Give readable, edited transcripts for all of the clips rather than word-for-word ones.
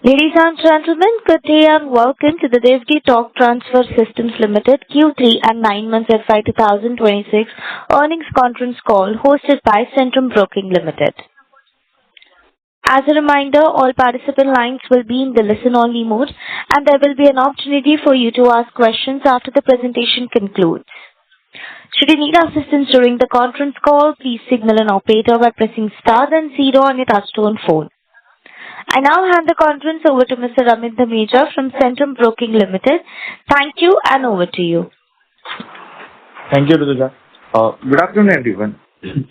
Ladies and gentlemen, good day and welcome to the Divgi Torqtransfer Systems Limited Q3 and 9 months FY 2026 earnings conference call hosted by Centrum Broking Limited. As a reminder, all participant lines will be in the listen-only mode and there will be an opportunity for you to ask questions after the presentation concludes. Should you need assistance during the conference call, please signal an operator by pressing star then 0 on your touchtone phone. I now hand the conference over to Mr. Amit Dhameja from Centrum Broking Limited. Thank you and over to you. Thank you, Rutuja. Good afternoon, everyone.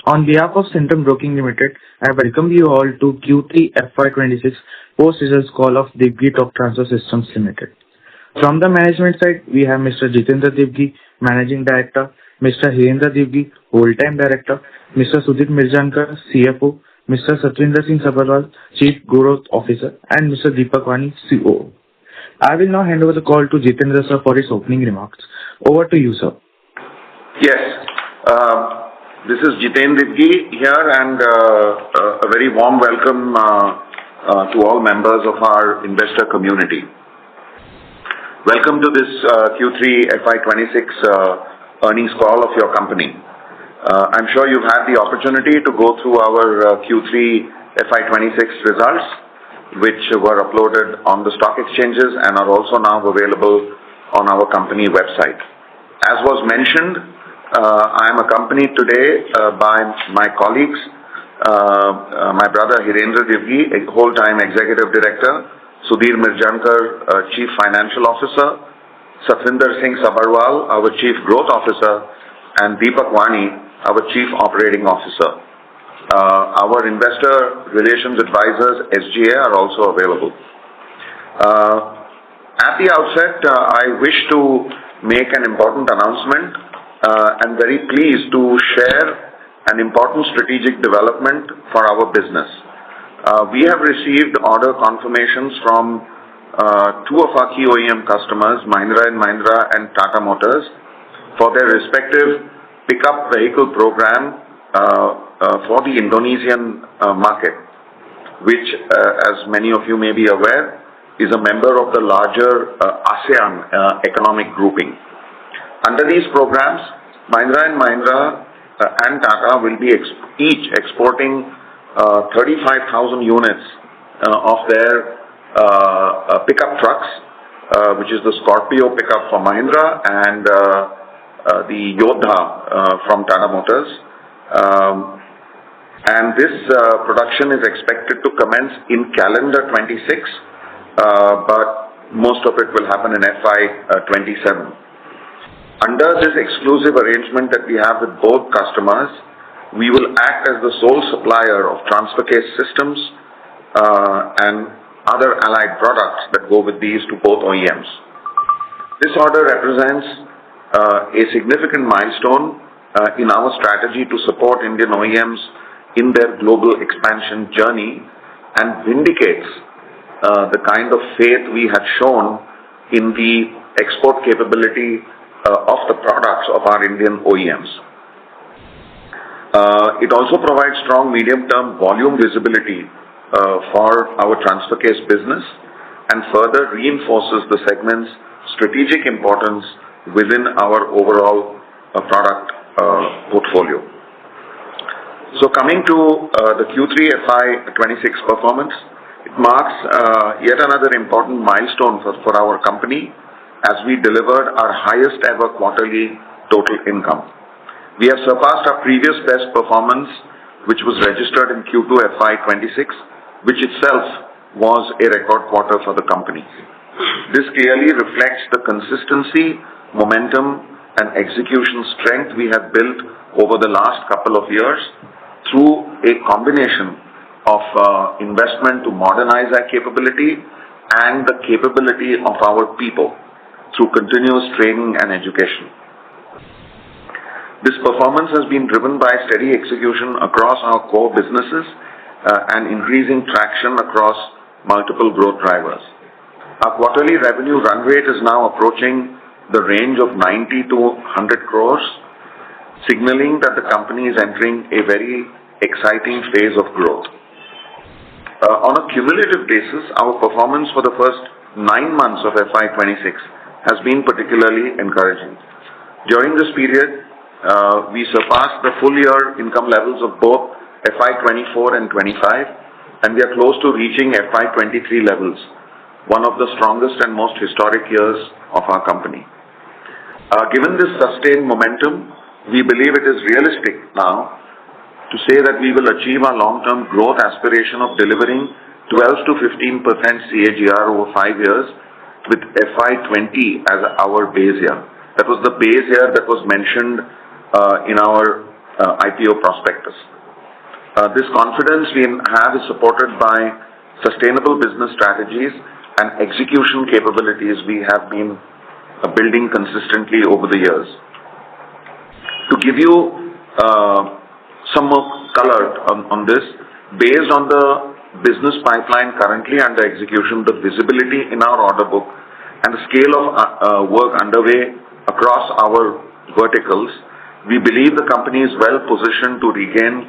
On behalf of Centrum Broking Limited, I welcome you all to Q3 FY26 post-results call of Divgi Torqtransfer Systems Limited. From the management side, we have Mr. Jitendra Divgi, Managing Director, Mr. Hirendra Divgi, Whole-Time Director, Mr. Sudhir Mirjankar, CFO, Mr. Satwinder Singh Sabharwal, Chief Growth Officer, and Mr. Deepak Wani, COO. I will now hand over the call to Jitendra sir for his opening remarks. Over to you, sir. Yes, this is Jitendra Divgi here and a very warm welcome to all members of our investor community. Welcome to this Q3 FY26 earnings call of your company. I'm sure you've had the opportunity to go through our Q3 FY26 results, which were uploaded on the stock exchanges and are also now available on our company website. As was mentioned, I am accompanied today by my colleagues, my brother Hirendra Divgi, Whole-Time Executive Director, Sudhir Mirjankar, Chief Financial Officer, Satwinder Singh Sabharwal, our Chief Growth Officer, and Deepak Wani, our Chief Operating Officer. Our investor relations advisors, SGA, are also available. At the outset, I wish to make an important announcement and very pleased to share an important strategic development for our business. We have received order confirmations from two of our key OEM customers, Mahindra & Mahindra and Tata Motors, for their respective pickup vehicle program for the Indonesian market, which, as many of you may be aware, is a member of the larger ASEAN economic grouping. Under these programs, Mahindra & Mahindra and Tata will be each exporting 35,000 units of their pickup trucks, which is the Scorpio pickup for Mahindra and the Yodha from Tata Motors. And this production is expected to commence in calendar 26, but most of it will happen in FY27. Under this exclusive arrangement that we have with both customers, we will act as the sole supplier of transfer case systems and other allied products that go with these to both OEMs. This order represents a significant milestone in our strategy to support Indian OEMs in their global expansion journey and vindicates the kind of faith we had shown in the export capability of the products of our Indian OEMs. It also provides strong medium-term volume visibility for our transfer case business and further reinforces the segment's strategic importance within our overall product portfolio. So coming to the Q3 FY26 performance, it marks yet another important milestone for our company as we delivered our highest ever quarterly total income. We have surpassed our previous best performance, which was registered in Q2 FY26, which itself was a record quarter for the company. This clearly reflects the consistency, momentum, and execution strength we have built over the last couple of years through a combination of investment to modernize our capability and the capability of our people through continuous training and education. This performance has been driven by steady execution across our core businesses and increasing traction across multiple growth drivers. Our quarterly revenue run rate is now approaching the range of 90 to 100 crores, signaling that the company is entering a very exciting phase of growth. On a cumulative basis, our performance for the first 9 months of FY26 has been particularly encouraging. During this period, we surpassed the full year income levels of both FY24 and 25, and we are close to reaching FY23 levels, one of the strongest and most historic years of our company. Given this sustained momentum, we believe it is realistic now to say that we will achieve our long-term growth aspiration of delivering 12 to 15% CAGR over 5 years with FY20 as our base year. That was the base year that was mentioned in our IPO prospectus. This confidence we have is supported by sustainable business strategies and execution capabilities we have been building consistently over the years. To give you some more color on this, based on the business pipeline currently under execution, the visibility in our order book, and the scale of work underway across our verticals, we believe the company is well positioned to regain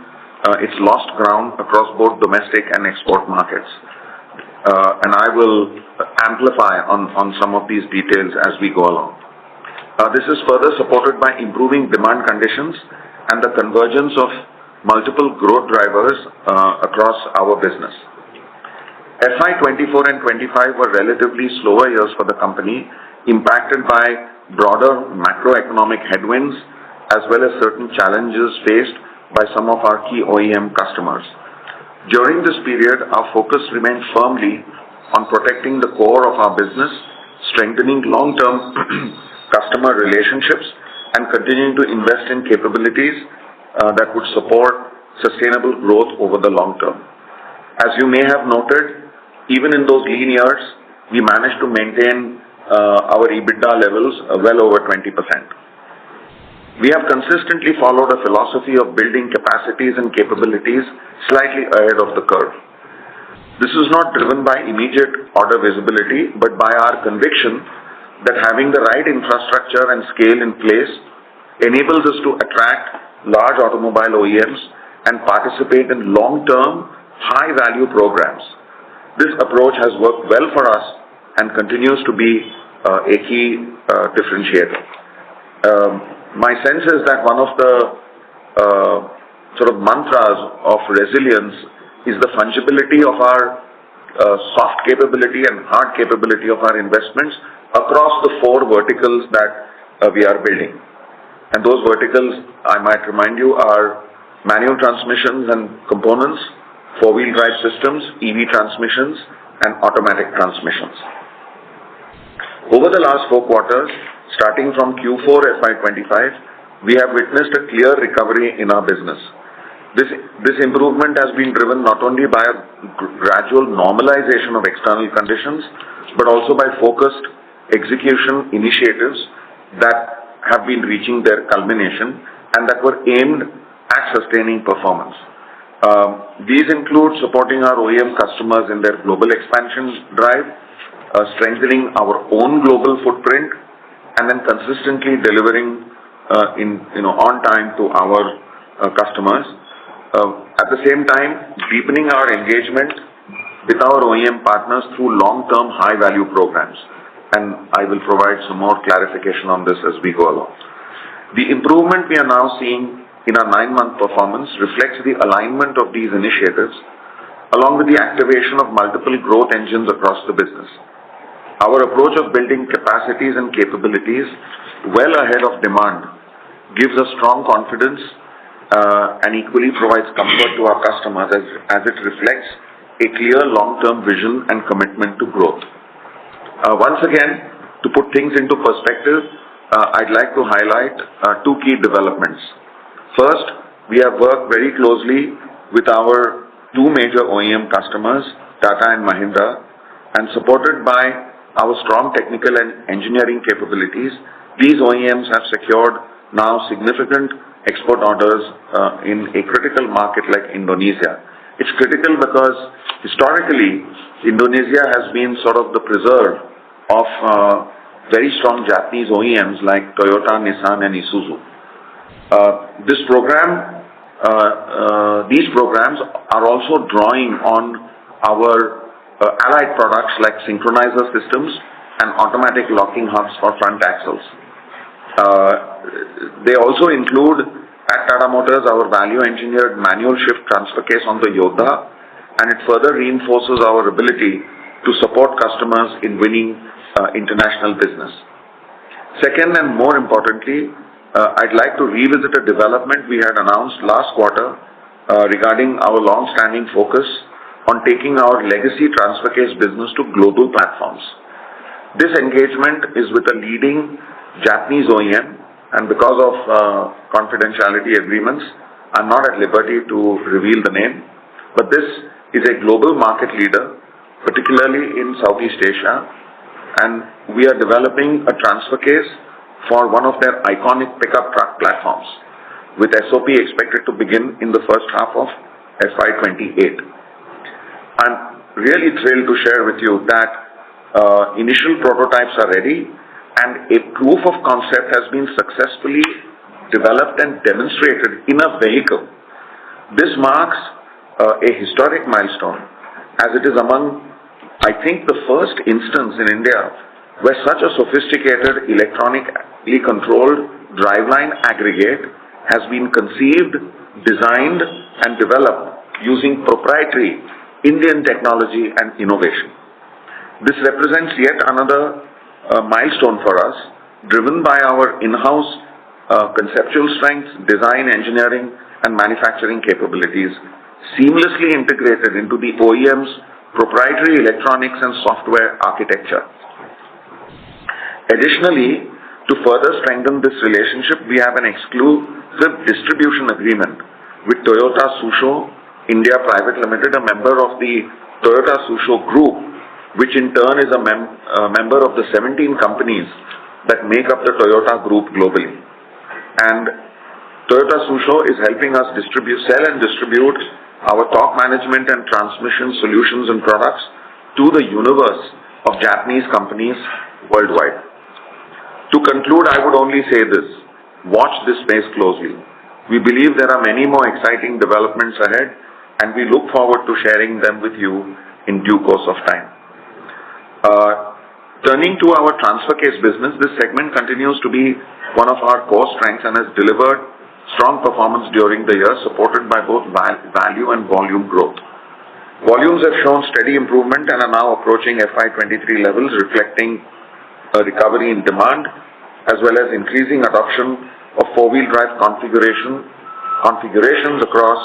its lost ground across both domestic and export markets. And I will amplify on some of these details as we go along. This is further supported by improving demand conditions and the convergence of multiple growth drivers across our business. FY24 and 25 were relatively slower years for the company, impacted by broader macroeconomic headwinds as well as certain challenges faced by some of our key OEM customers. During this period, our focus remained firmly on protecting the core of our business, strengthening long-term customer relationships, and continuing to invest in capabilities that would support sustainable growth over the long term. As you may have noted, even in those lean years, we managed to maintain our EBITDA levels well over 20%. We have consistently followed a philosophy of building capacities and capabilities slightly ahead of the curve. This is not driven by immediate order visibility, but by our conviction that having the right infrastructure and scale in place enables us to attract large automobile OEMs and participate in long-term, high-value programs. This approach has worked well for us and continues to be a key differentiator. My sense is that one of the sort of mantras of resilience is the fungibility of our soft capability and hard capability of our investments across the 4 verticals that we are building. And those verticals, I might remind you, are manual transmissions and components, 4-wheel drive systems, EV transmissions, and automatic transmissions. Over the last 4 quarters, starting from Q4 FY25, we have witnessed a clear recovery in our business. This improvement has been driven not only by a gradual normalization of external conditions, but also by focused execution initiatives that have been reaching their culmination and that were aimed at sustaining performance. These include supporting our OEM customers in their global expansion drive, strengthening our own global footprint, and then consistently delivering on time to our customers. At the same time, deepening our engagement with our OEM partners through long-term high-value programs. And I will provide some more clarification on this as we go along. The improvement we are now seeing in our 9-month performance reflects the alignment of these initiatives along with the activation of multiple growth engines across the business. Our approach of building capacities and capabilities well ahead of demand gives us strong confidence and equally provides comfort to our customers as it reflects a clear long-term vision and commitment to growth. Once again, to put things into perspective, I'd like to highlight 2 key developments. First, we have worked very closely with our 2 major OEM customers, Tata and Mahindra, and supported by our strong technical and engineering capabilities, these OEMs have secured now significant export orders in a critical market like Indonesia. It's critical because historically, Indonesia has been sort of the preserve of very strong Japanese OEMs like Toyota, Nissan, and Isuzu. These programs are also drawing on our allied products like synchronizer systems and automatic locking hubs for front axles. They also include at Tata Motors our value-engineered manual shift transfer case on the Yodha, and it further reinforces our ability to support customers in winning international business. Second, and more importantly, I'd like to revisit a development we had announced last quarter regarding our long-standing focus on taking our legacy transfer case business to global platforms. This engagement is with a leading Japanese OEM, and because of confidentiality agreements, I'm not at liberty to reveal the name, but this is a global market leader, particularly in Southeast Asia, and we are developing a transfer case for one of their iconic pickup truck platforms, with SOP expected to begin in the first half of FY28. I'm really thrilled to share with you that initial prototypes are ready and a proof of concept has been successfully developed and demonstrated in a vehicle. This marks a historic milestone, as it is among, I think, the first instance in India where such a sophisticated electronically controlled driveline aggregate has been conceived, designed and developed using proprietary Indian technology and innovation. This represents yet another milestone for us, driven by our in-house conceptual strengths, design, engineering and manufacturing capabilities, seamlessly integrated into the OEM's proprietary electronics and software architecture. Additionally, to further strengthen this relationship, we have an exclusive distribution agreement with Toyota Susho India Private Limited, a member of the Toyota Susho Group, which in turn is a member of the 17 companies that make up the Toyota Group globally. And Toyota Susho is helping us sell and distribute our torque management and transmission solutions and products to the universe of Japanese companies worldwide. To conclude, I would only say this: watch this space closely. We believe there are many more exciting developments ahead, and we look forward to sharing them with you in due course of time. Turning to our transfer case business, this segment continues to be one of our core strengths and has delivered strong performance during the year, supported by both value and volume growth. Volumes have shown steady improvement and are now approaching FY23 levels, reflecting a recovery in demand as well as increasing adoption of four-wheel drive configurations across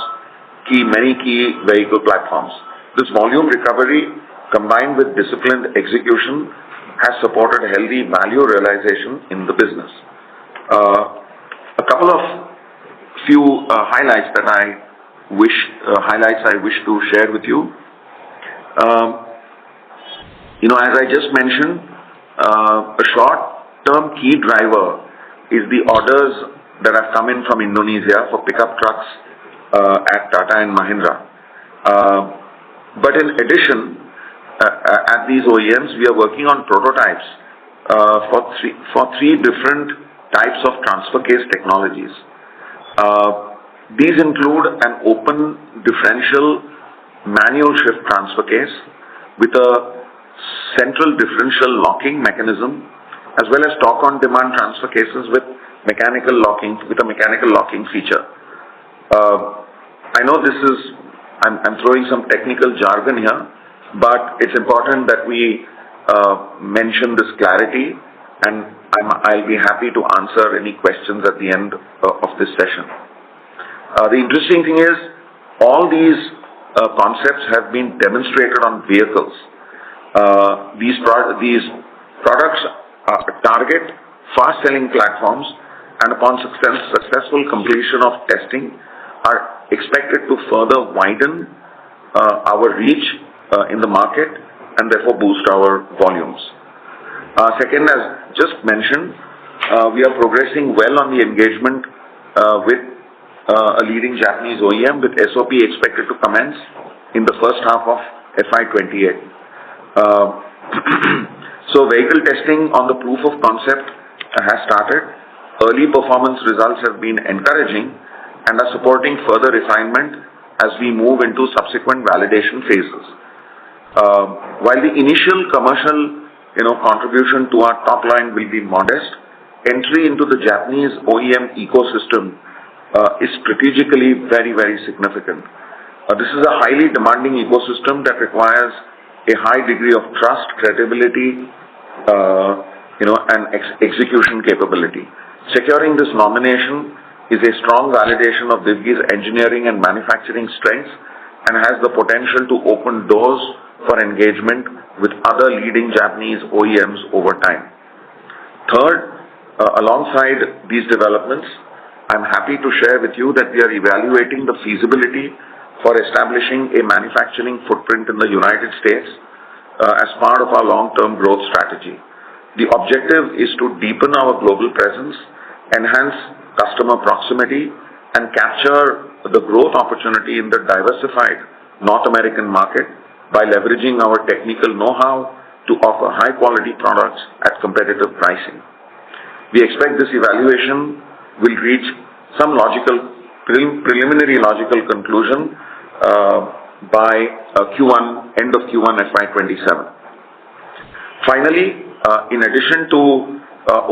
many key vehicle platforms. This volume recovery, combined with disciplined execution, has supported healthy value realization in the business. A couple of highlights I wish to share with you. As I just mentioned, a short-term key driver is the orders that have come in from Indonesia for pickup trucks at Tata and Mahindra. But in addition, at these OEMs, we are working on prototypes for three different types of transfer case technologies. These include an open differential manual shift transfer case with a central differential locking mechanism, as well as torque-on-demand transfer cases with a mechanical locking feature. I know I'm throwing some technical jargon here, but it's important that we mention this clarity, and I'll be happy to answer any questions at the end of this session. The interesting thing is, all these concepts have been demonstrated on vehicles. These products target fast-selling platforms, and upon successful completion of testing, are expected to further widen our reach in the market and therefore boost our volumes. Second, as just mentioned, we are progressing well on the engagement with a leading Japanese OEM, with SOP expected to commence in the first half of FY28. So vehicle testing on the proof of concept has started. Early performance results have been encouraging and are supporting further refinement as we move into subsequent validation phases. While the initial commercial, contribution to our top line will be modest, entry into the Japanese OEM ecosystem is strategically very, very significant. This is a highly demanding ecosystem that requires a high degree of trust, credibility, and execution capability. Securing this nomination is a strong validation of Divgi's engineering and manufacturing strengths and has the potential to open doors for engagement with other leading Japanese OEMs over time. Third, alongside these developments, I'm happy to share with you that we are evaluating the feasibility for establishing a manufacturing footprint in the United States as part of our long-term growth strategy. The objective is to deepen our global presence, enhance customer proximity, and capture the growth opportunity in the diversified North American market by leveraging our technical know-how to offer high-quality products at competitive pricing. We expect this evaluation will reach some preliminary logical conclusion by end of Q1 FY27. Finally, in addition to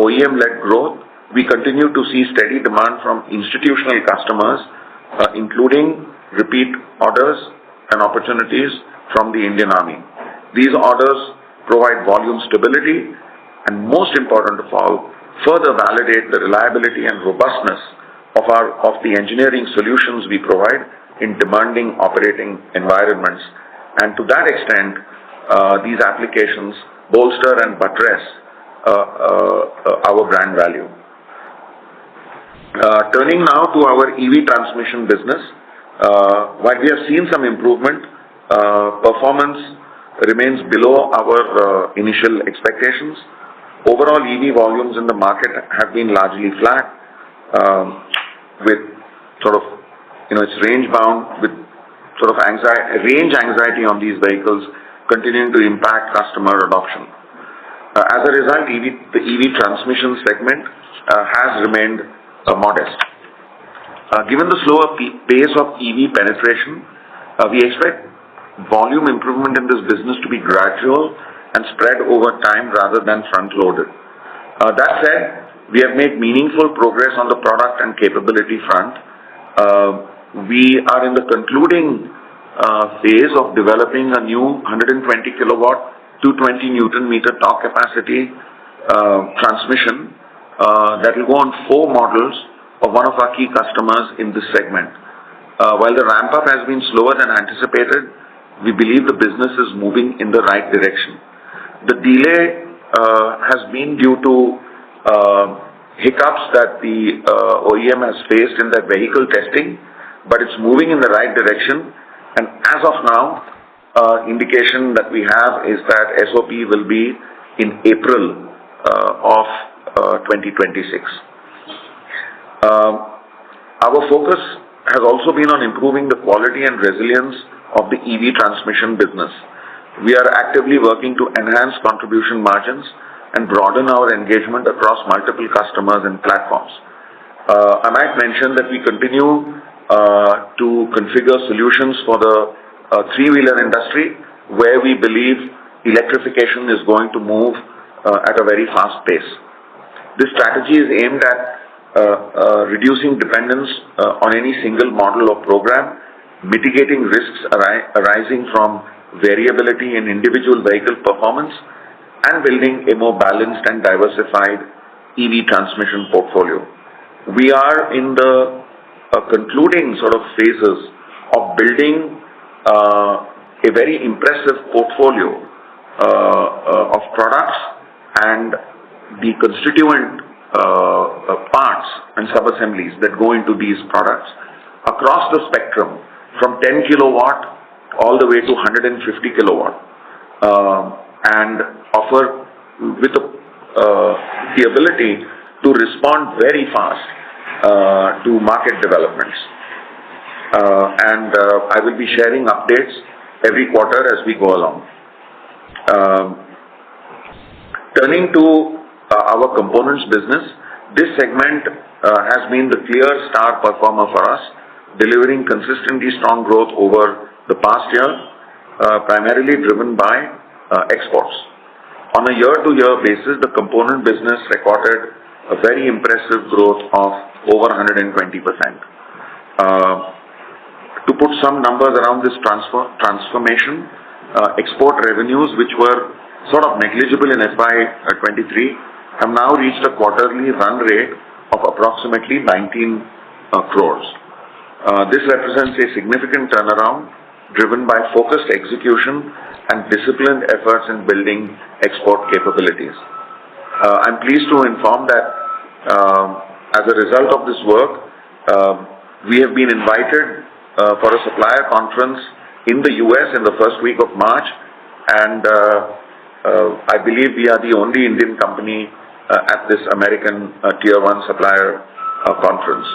OEM-led growth, we continue to see steady demand from institutional customers, including repeat orders and opportunities from the Indian Army. These orders provide volume stability and, most important of all, further validate the reliability and robustness of the engineering solutions we provide in demanding operating environments. And to that extent, these applications bolster and buttress our brand value. Turning now to our EV transmission business, while we have seen some improvement, performance remains below our initial expectations. Overall, EV volumes in the market have been largely flat, with it's range bound, with range anxiety on these vehicles continuing to impact customer adoption. As a result, the EV transmission segment has remained modest. Given the slower pace of EV penetration, we expect volume improvement in this business to be gradual and spread over time rather than front-loaded. That said, we have made meaningful progress on the product and capability front. We are in the concluding phase of developing a new 120 kilowatt, 220 Newton meter torque capacity transmission that will go on 4 models of one of our key customers in this segment. While the ramp-up has been slower than anticipated, we believe the business is moving in the right direction. The delay has been due to hiccups that the OEM has faced in their vehicle testing, but it's moving in the right direction. And as of now, indication that we have is that SOP will be in April of 2026. Our focus has also been on improving the quality and resilience of the EV transmission business. We are actively working to enhance contribution margins and broaden our engagement across multiple customers and platforms. I might mention that we continue to configure solutions for the three-wheeler industry, where we believe electrification is going to move at a very fast pace. This strategy is aimed at reducing dependence on any single model or program, mitigating risks arising from variability in individual vehicle performance, and building a more balanced and diversified EV transmission portfolio. We are in the concluding phases of building a very impressive portfolio of products and the constituent parts and sub-assemblies that go into these products across the spectrum, from 10 kilowatt all the way to 150 kilowatt, and offer with the ability to respond very fast to market developments. And I will be sharing updates every quarter as we go along. Turning to our components business, this segment has been the clear star performer for us, delivering consistently strong growth over the past year. primarily driven by exports. On a year-to-year basis, the component business recorded a very impressive growth of over 120%. To put some numbers around this transformation, export revenues, which were sort of negligible in FY23, have now reached a quarterly run rate of approximately 19 crores. This represents a significant turnaround driven by focused execution and disciplined efforts in building export capabilities. I'm pleased to inform that as a result of this work, we have been invited for a supplier conference in the US in the first week of March, and I believe we are the only Indian company at this American Tier 1 supplier conference.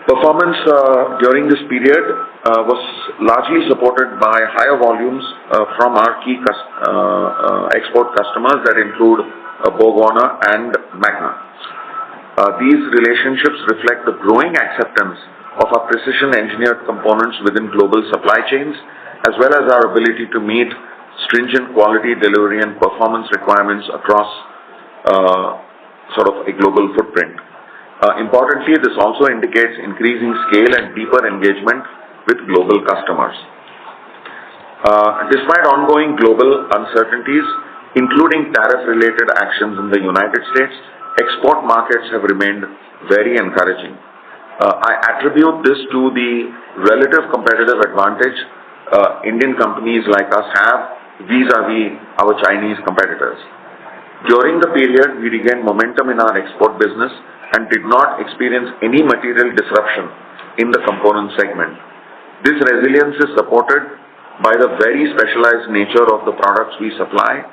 Performance during this period was largely supported by higher volumes from our key export customers that include BorgWarner and Magna. These relationships reflect the growing acceptance of our precision-engineered components within global supply chains, as well as our ability to meet stringent quality, delivery, and performance requirements across sort of a global footprint. Importantly, this also indicates increasing scale and deeper engagement with global customers. Despite ongoing global uncertainties, including tariff-related actions in the United States, export markets have remained very encouraging. I attribute this to the relative competitive advantage Indian companies like us have vis-a-vis our Chinese competitors. During the period, we regained momentum in our export business and did not experience any material disruption in the component segment. This resilience is supported by the very specialized nature of the products we supply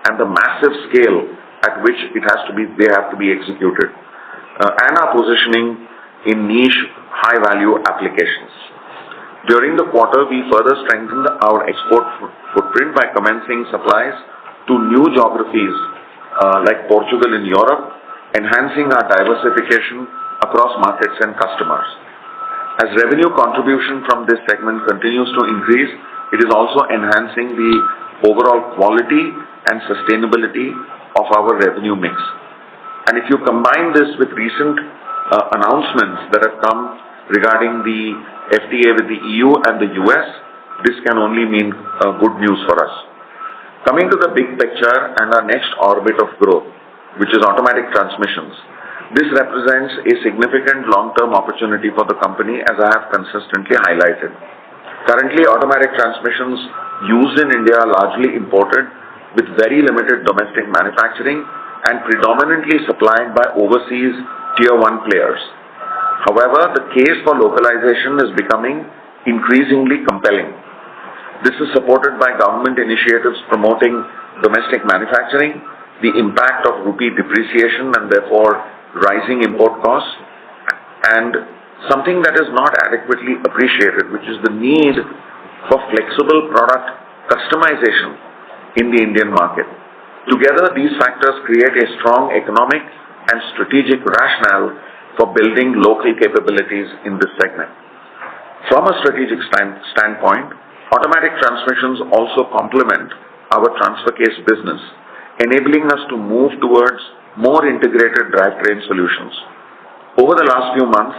and the massive scale at which they have to be executed, and our positioning in niche, high-value applications. During the quarter, we further strengthened our export footprint by commencing supplies to new geographies like Portugal in Europe, enhancing our diversification across markets and customers. As revenue contribution from this segment continues to increase, it is also enhancing the overall quality and sustainability of our revenue mix. And if you combine this with recent announcements that have come regarding the FTA with the EU and the US, this can only mean good news for us. Coming to the big picture and our next orbit of growth, which is automatic transmissions. This represents a significant long-term opportunity for the company, as I have consistently highlighted. Currently, automatic transmissions used in India are largely imported with very limited domestic manufacturing and predominantly supplied by overseas Tier 1 players. However, the case for localization is becoming increasingly compelling. This is supported by government initiatives promoting domestic manufacturing, the impact of rupee depreciation and therefore rising import costs, and something that is not adequately appreciated, which is the need for flexible product customization in the Indian market. Together, these factors create a strong economic and strategic rationale for building local capabilities in this segment. From a strategic standpoint, automatic transmissions also complement our transfer case business, enabling us to move towards more integrated drivetrain solutions. Over the last few months,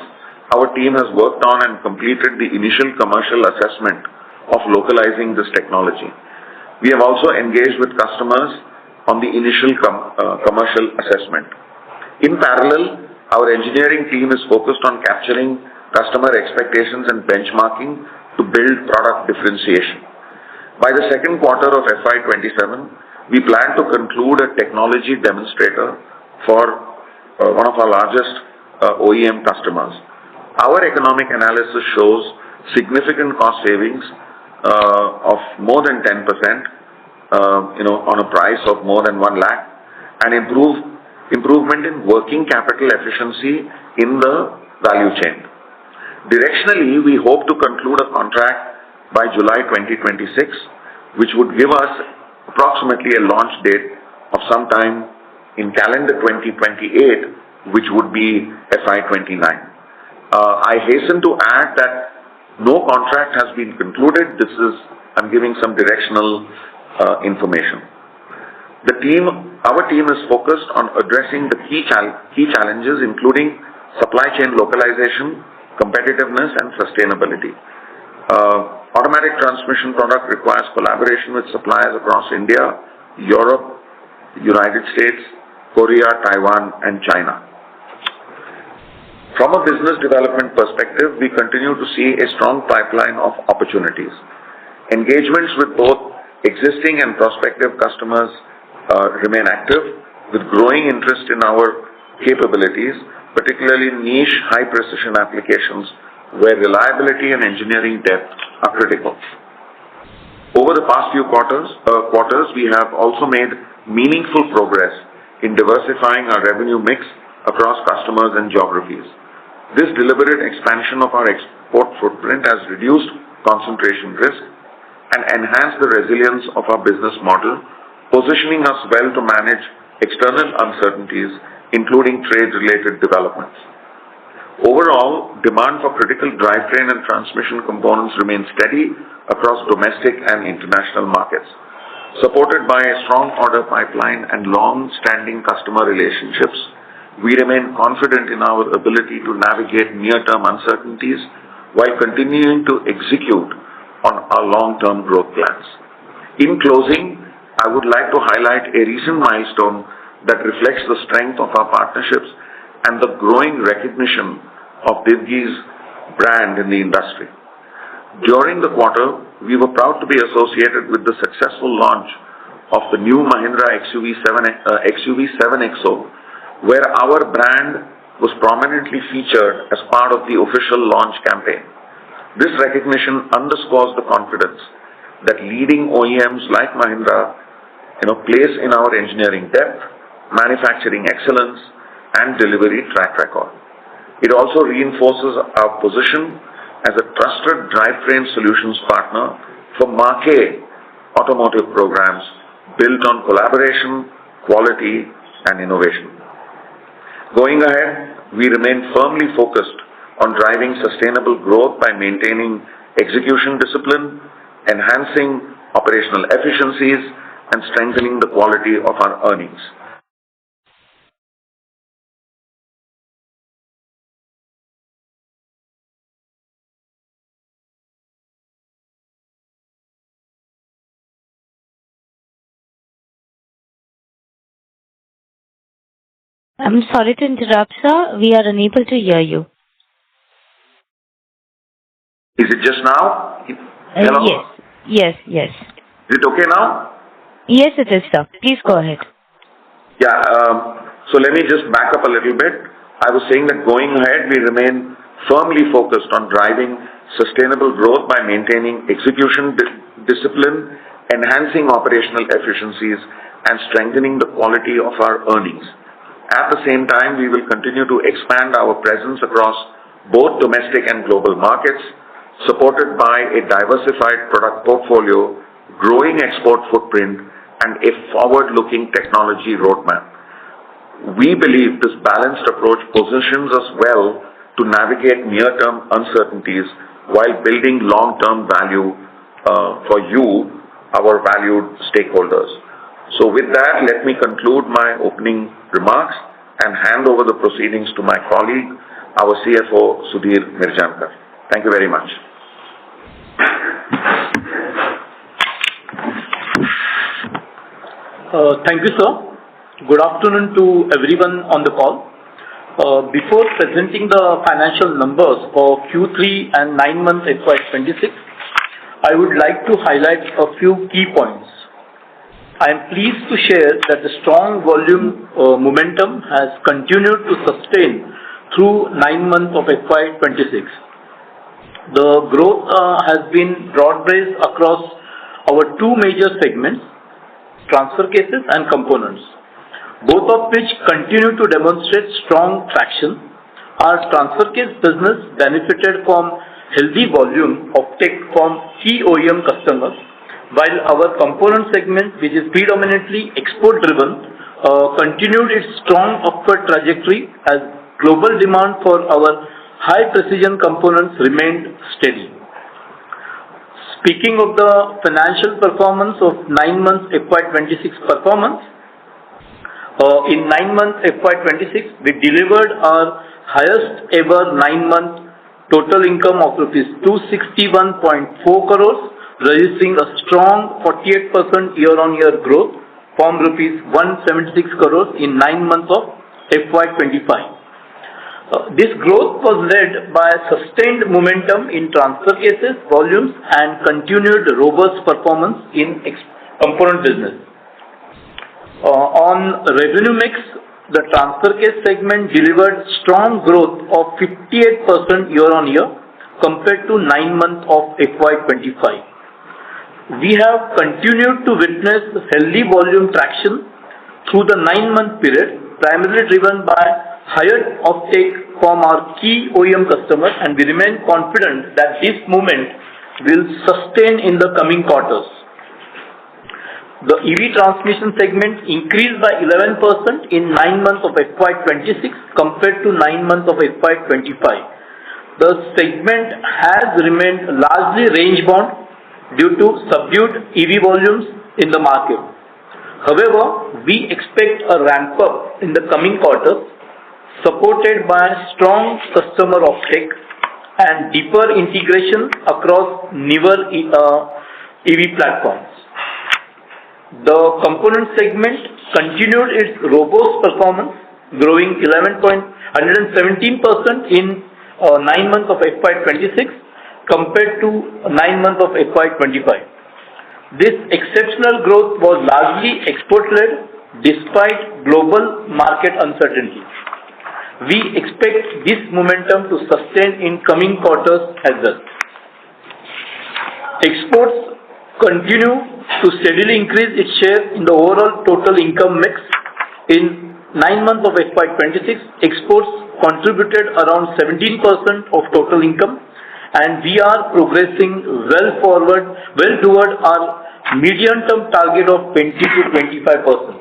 our team has worked on and completed the initial commercial assessment of localizing this technology. We have also engaged with customers on the initial commercial assessment. In parallel, our engineering team is focused on capturing customer expectations and benchmarking to build product differentiation. By the second quarter of FY27, we plan to conclude a technology demonstrator for one of our largest OEM customers. Our economic analysis shows significant cost savings of more than 10%, on a price of more than 1 lakh, and improvement in working capital efficiency in the value chain. Directionally, we hope to conclude a contract by July 2026, which would give us approximately a launch date of sometime in calendar 2028, which would be FY29. I hasten to add that No contract has been concluded. I'm giving some directional information. Our team is focused on addressing the key challenges, including supply chain localization, competitiveness, and sustainability. Automatic transmission product requires collaboration with suppliers across India, Europe, United States, Korea, Taiwan, and China. From a business development perspective, we continue to see a strong pipeline of opportunities. Engagements with both existing and prospective customers remain active, with growing interest in our capabilities, particularly niche high-precision applications where reliability and engineering depth are critical. Over the past few quarters, we have also made meaningful progress in diversifying our revenue mix across customers and geographies. This deliberate expansion of our export footprint has reduced concentration risk and enhanced the resilience of our business model, positioning us well to manage external uncertainties, including trade-related developments. Overall, demand for critical drivetrain and transmission components remains steady across domestic and international markets. Supported by a strong order pipeline and long-standing customer relationships, we remain confident in our ability to navigate near-term uncertainties while continuing to execute on our long-term growth plans. In closing, I would like to highlight a recent milestone that reflects the strength of our partnerships and the growing recognition of Divgi's brand in the industry. During the quarter, we were proud to be associated with the successful launch of the new Mahindra XUV7XO, where our brand was prominently featured as part of the official launch campaign. This recognition underscores the confidence that leading OEMs like Mahindra place in our engineering depth, manufacturing excellence, and delivery track record. It also reinforces our position as a trusted drivetrain solutions partner for marquee automotive programs built on collaboration, quality, and innovation. Going ahead, we remain firmly focused on driving sustainable growth by maintaining execution discipline, enhancing operational efficiencies, and strengthening the quality of our earnings. I'm sorry to interrupt, sir. We are unable to hear you. Is it just now? Hello? Yes. Is it okay now? Yes, it is, sir. Please go ahead. Yeah, so let me just back up a little bit. I was saying that going ahead, we remain firmly focused on driving sustainable growth by maintaining execution discipline, enhancing operational efficiencies, and strengthening the quality of our earnings. At the same time, we will continue to expand our presence across both domestic and global markets, supported by a diversified product portfolio, growing export footprint, and a forward-looking technology roadmap. We believe this balanced approach positions us well to navigate near-term uncertainties while building long-term value for you, our valued stakeholders. So with that, let me conclude my opening remarks and hand over the proceedings to my colleague, our CFO, Sudhir Mirjankar. Thank you very much. Thank you, sir. Good afternoon to everyone on the call. Before presenting the financial numbers for Q3 and 9 months FY26, I would like to highlight a few key points. I am pleased to share that the strong volume momentum has continued to sustain through 9 months of FY26. The growth has been broad-based across our two major segments, transfer cases and components, both of which continue to demonstrate strong traction. Our transfer case business benefited from healthy volume uptake from key OEM customers, while our component segment, which is predominantly export-driven, continued its strong upward trajectory as global demand for our high-precision components remained steady. Speaking of the financial performance of 9 months FY26 performance, in 9 months FY26, we delivered our highest ever 9-month total income of rupees 261.4 crores, registering a strong 48% year-on-year growth from rupees 176 crores in 9 months of FY25. This growth was led by sustained momentum in transfer cases, volumes, and continued robust performance in component business. On revenue mix, the transfer case segment delivered strong growth of 58% year-on-year compared to 9 months of FY25. We have continued to witness healthy volume traction through the 9-month period, primarily driven by higher offtake from our key OEM customers, and we remain confident that this movement will sustain in the coming quarters. The EV transmission segment increased by 11% in 9 months of FY26 compared to 9 months of FY25. The segment has remained largely range-bound due to subdued EV volumes in the market. However, we expect a ramp-up in the coming quarters, supported by strong customer offtake and deeper integration across newer EV platforms. The component segment continued its robust performance, growing 117% in 9 months of FY26 compared to 9 months of FY25. This exceptional growth was largely export-led despite global market uncertainty. We expect this momentum to sustain in coming quarters as well. Exports continue to steadily increase its share in the overall total income mix. In 9 months of FY26, exports contributed around 17% of total income, and we are progressing well toward our medium-term target of 20 to 25%.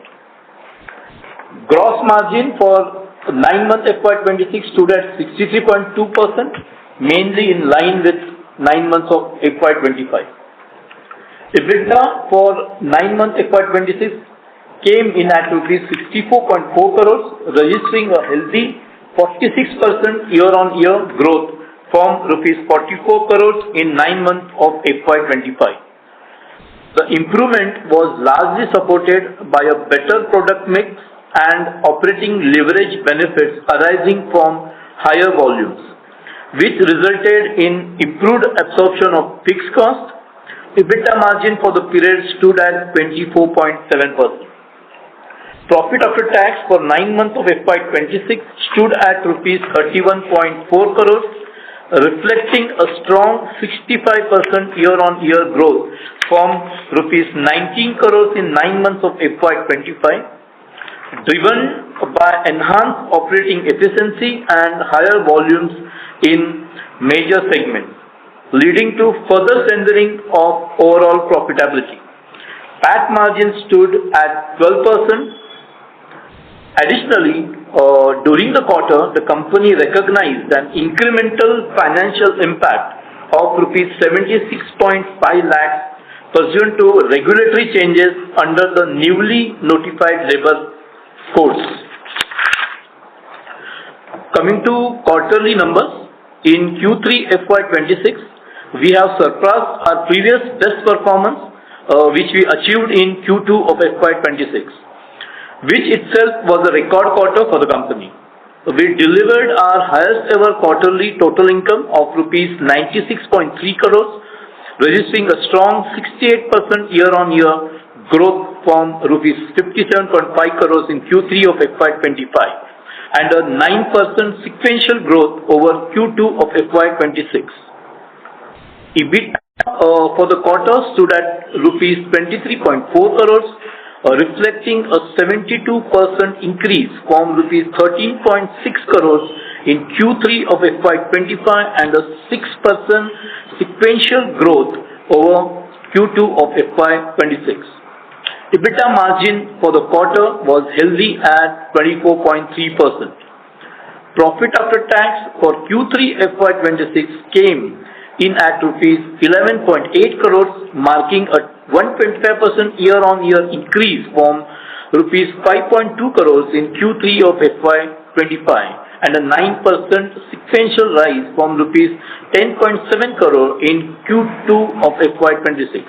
Gross margin for 9 months FY26 stood at 63.2%, mainly in line with 9 months of FY25. EBITDA for 9 months FY26 came in at rupees 64.4 crores, registering a healthy 46% year-on-year growth from rupees 44 crores in 9 months of FY25. The improvement was largely supported by a better product mix and operating leverage benefits arising from higher volumes, which resulted in improved absorption of fixed costs. EBITDA margin for the period stood at 24.7%. Profit after tax for 9 months of FY26 stood at rupees 31.4 crores, reflecting a strong 65% year-on-year growth from rupees 19 crores in 9 months of FY25, driven by enhanced operating efficiency and higher volumes in major segments, leading to further strengthening of overall profitability. PAT margin stood at 12%. Additionally, during the quarter, the company recognized an incremental financial impact of rupees 76.5 lakhs pursuant to regulatory changes under the newly notified labor codes. Coming to quarterly numbers, in Q3 FY26, we have surpassed our previous best performance, which we achieved in Q2 of FY26, which itself was a record quarter for the company. We delivered our highest ever quarterly total income of rupees 96.3 crores, registering a strong 68% year-on-year growth from rupees 57.5 crores in Q3 of FY25 and a 9% sequential growth over Q2 of FY26. EBITDA for the quarter stood at rupees 23.4 crores, reflecting a 72% increase from rupees 13.6 crores in Q3 of FY25 and a 6% sequential growth over Q2 of FY26. EBITDA margin for the quarter was healthy at 24.3%. Profit after tax for Q3 FY26 came in at rupees 11.8 crores, marking a 125% year-on-year increase from rupees 5.2 crores in Q3 of FY25 and a 9% sequential rise from rupees 10.7 crore in Q2 of FY26.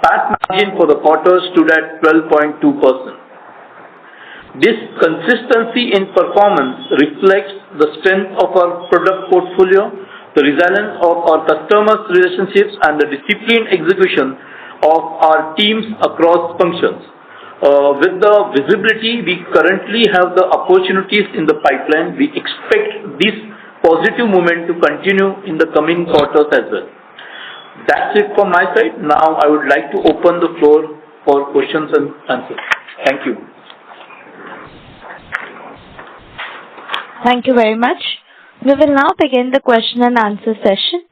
PAT margin for the quarter stood at 12.2%. This consistency in performance reflects the strength of our product portfolio, the resilience of our customers' relationships, and the disciplined execution of our teams across functions. With the visibility we currently have the opportunities in the pipeline, we expect this positive moment to continue in the coming quarters as well. That's it from my side. Now I would like to open the floor for questions and answers. Thank you. Thank you very much. We will now begin the question and answer session.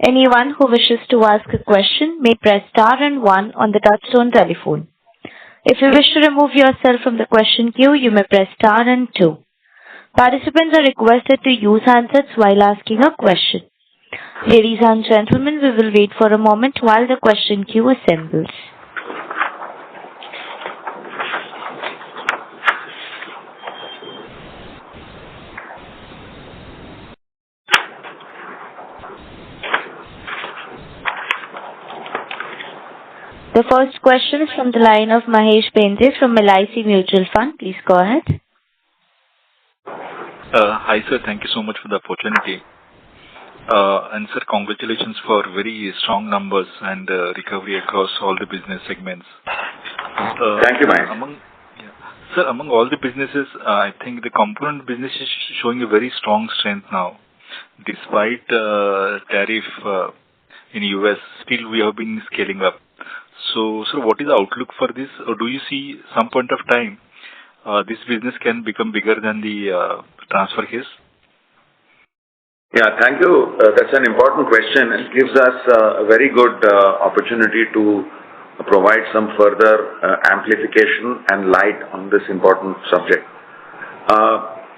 Anyone who wishes to ask a question may press star and 1 on the touchtone telephone. If you wish to remove yourself from the question queue, you may press star and 2. Participants are requested to use handsets while asking a question. Ladies and gentlemen, we will wait for a moment while the question queue assembles. The first question is from the line of Mahesh Bendre from LIC Mutual Fund. Please go ahead. Hi, sir. Thank you so much for the opportunity. And, sir, congratulations for very strong numbers and recovery across all the business segments. Thank you, Mahesh. Sir, among all the businesses, I think the component business is showing a very strong strength now. Despite tariff in US, still we have been scaling up. So, sir, what is the outlook for this? Or do you see some point of time this business can become bigger than the transfer case? Yeah, thank you. That's an important question and gives us a very good opportunity to provide some further amplification and light on this important subject.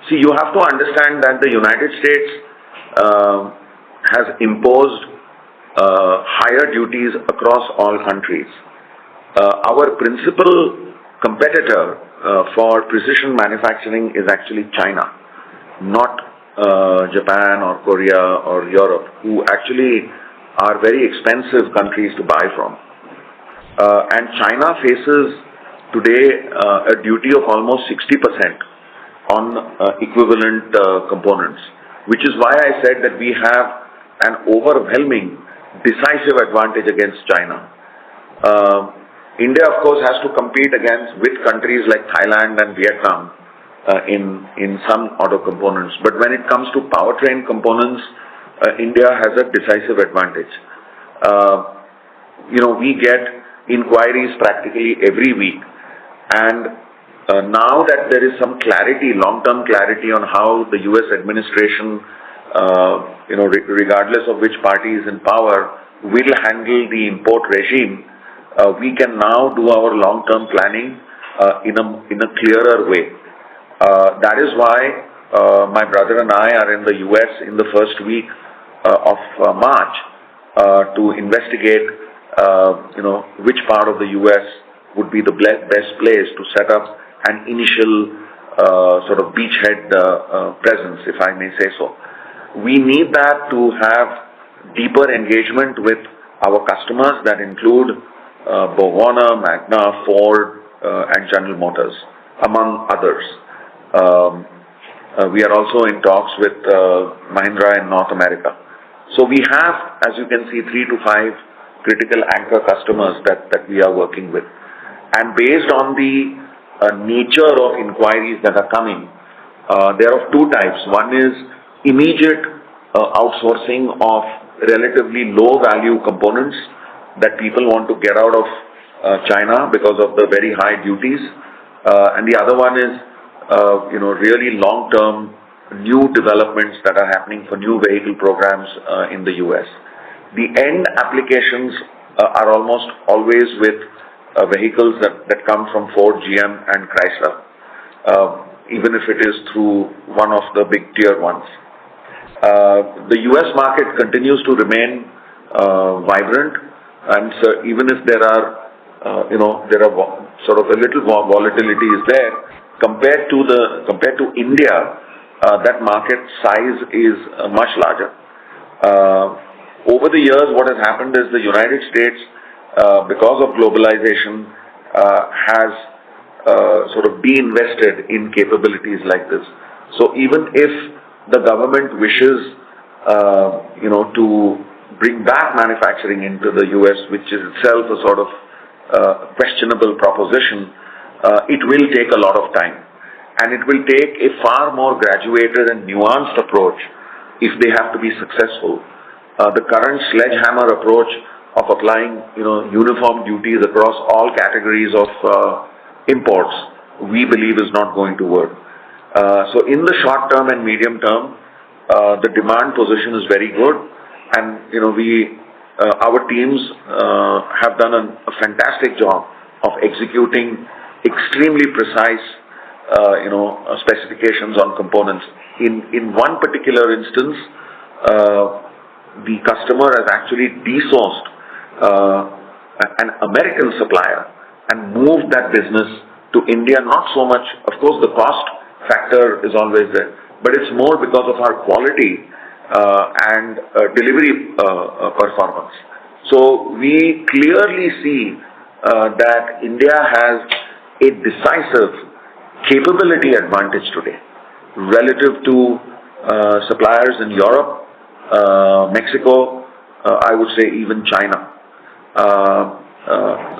See, you have to understand that the United States has imposed higher duties across all countries. Our principal competitor for precision manufacturing is actually China, not Japan or Korea or Europe, who actually are very expensive countries to buy from. And China faces today a duty of almost 60% on equivalent components, which is why I said that we have an overwhelming decisive advantage against China. India, of course, has to compete with countries like Thailand and Vietnam in some auto components. But when it comes to powertrain components, India has a decisive advantage. We get inquiries practically every week. And now that there is some clarity, long-term clarity on how the US administration, regardless of which party is in power, will handle the import regime, we can now do our long-term planning in a clearer way. That is why my brother and I are in the US in the first week of March to investigate, which part of the US would be the best place to set up an initial sort of beachhead presence, if I may say so. We need that to have deeper engagement with our customers that include BorgWarner, Magna, Ford, and General Motors, among others. We are also in talks with Mahindra in North America. So we have, as you can see, 3 to 5 critical anchor customers that we are working with. And based on the nature of inquiries that are coming, they are of two types. One is immediate outsourcing of relatively low value components that people want to get out of China because of the very high duties. And the other one is, really long-term new developments that are happening for new vehicle programs in the US. The end applications are almost always with vehicles that come from Ford, GM, and Chrysler, even if it is through one of the big tier ones. The US market continues to remain vibrant, and so even if there are sort of a little volatility is there compared to India, that market size is much larger. Over the years, what has happened is the United States, because of globalization, has sort of de-invested in capabilities like this. So even if the government wishes, to bring back manufacturing into the US, which is itself a sort of questionable proposition, it will take a lot of time. And it will take a far more graduated and nuanced approach if they have to be successful. The current sledgehammer approach of applying, uniform duties across all categories of imports, we believe is not going to work. So in the short term and medium term, the demand position is very good, and our teams have done a fantastic job of executing extremely precise, specifications on components. In one particular instance, the customer has actually de-sourced an American supplier and moved that business to India. Not so much, of course, the cost factor is always there, but it's more because of our quality and delivery performance. So we clearly see that India has a decisive capability advantage today relative to suppliers in Europe, Mexico, I would say even China.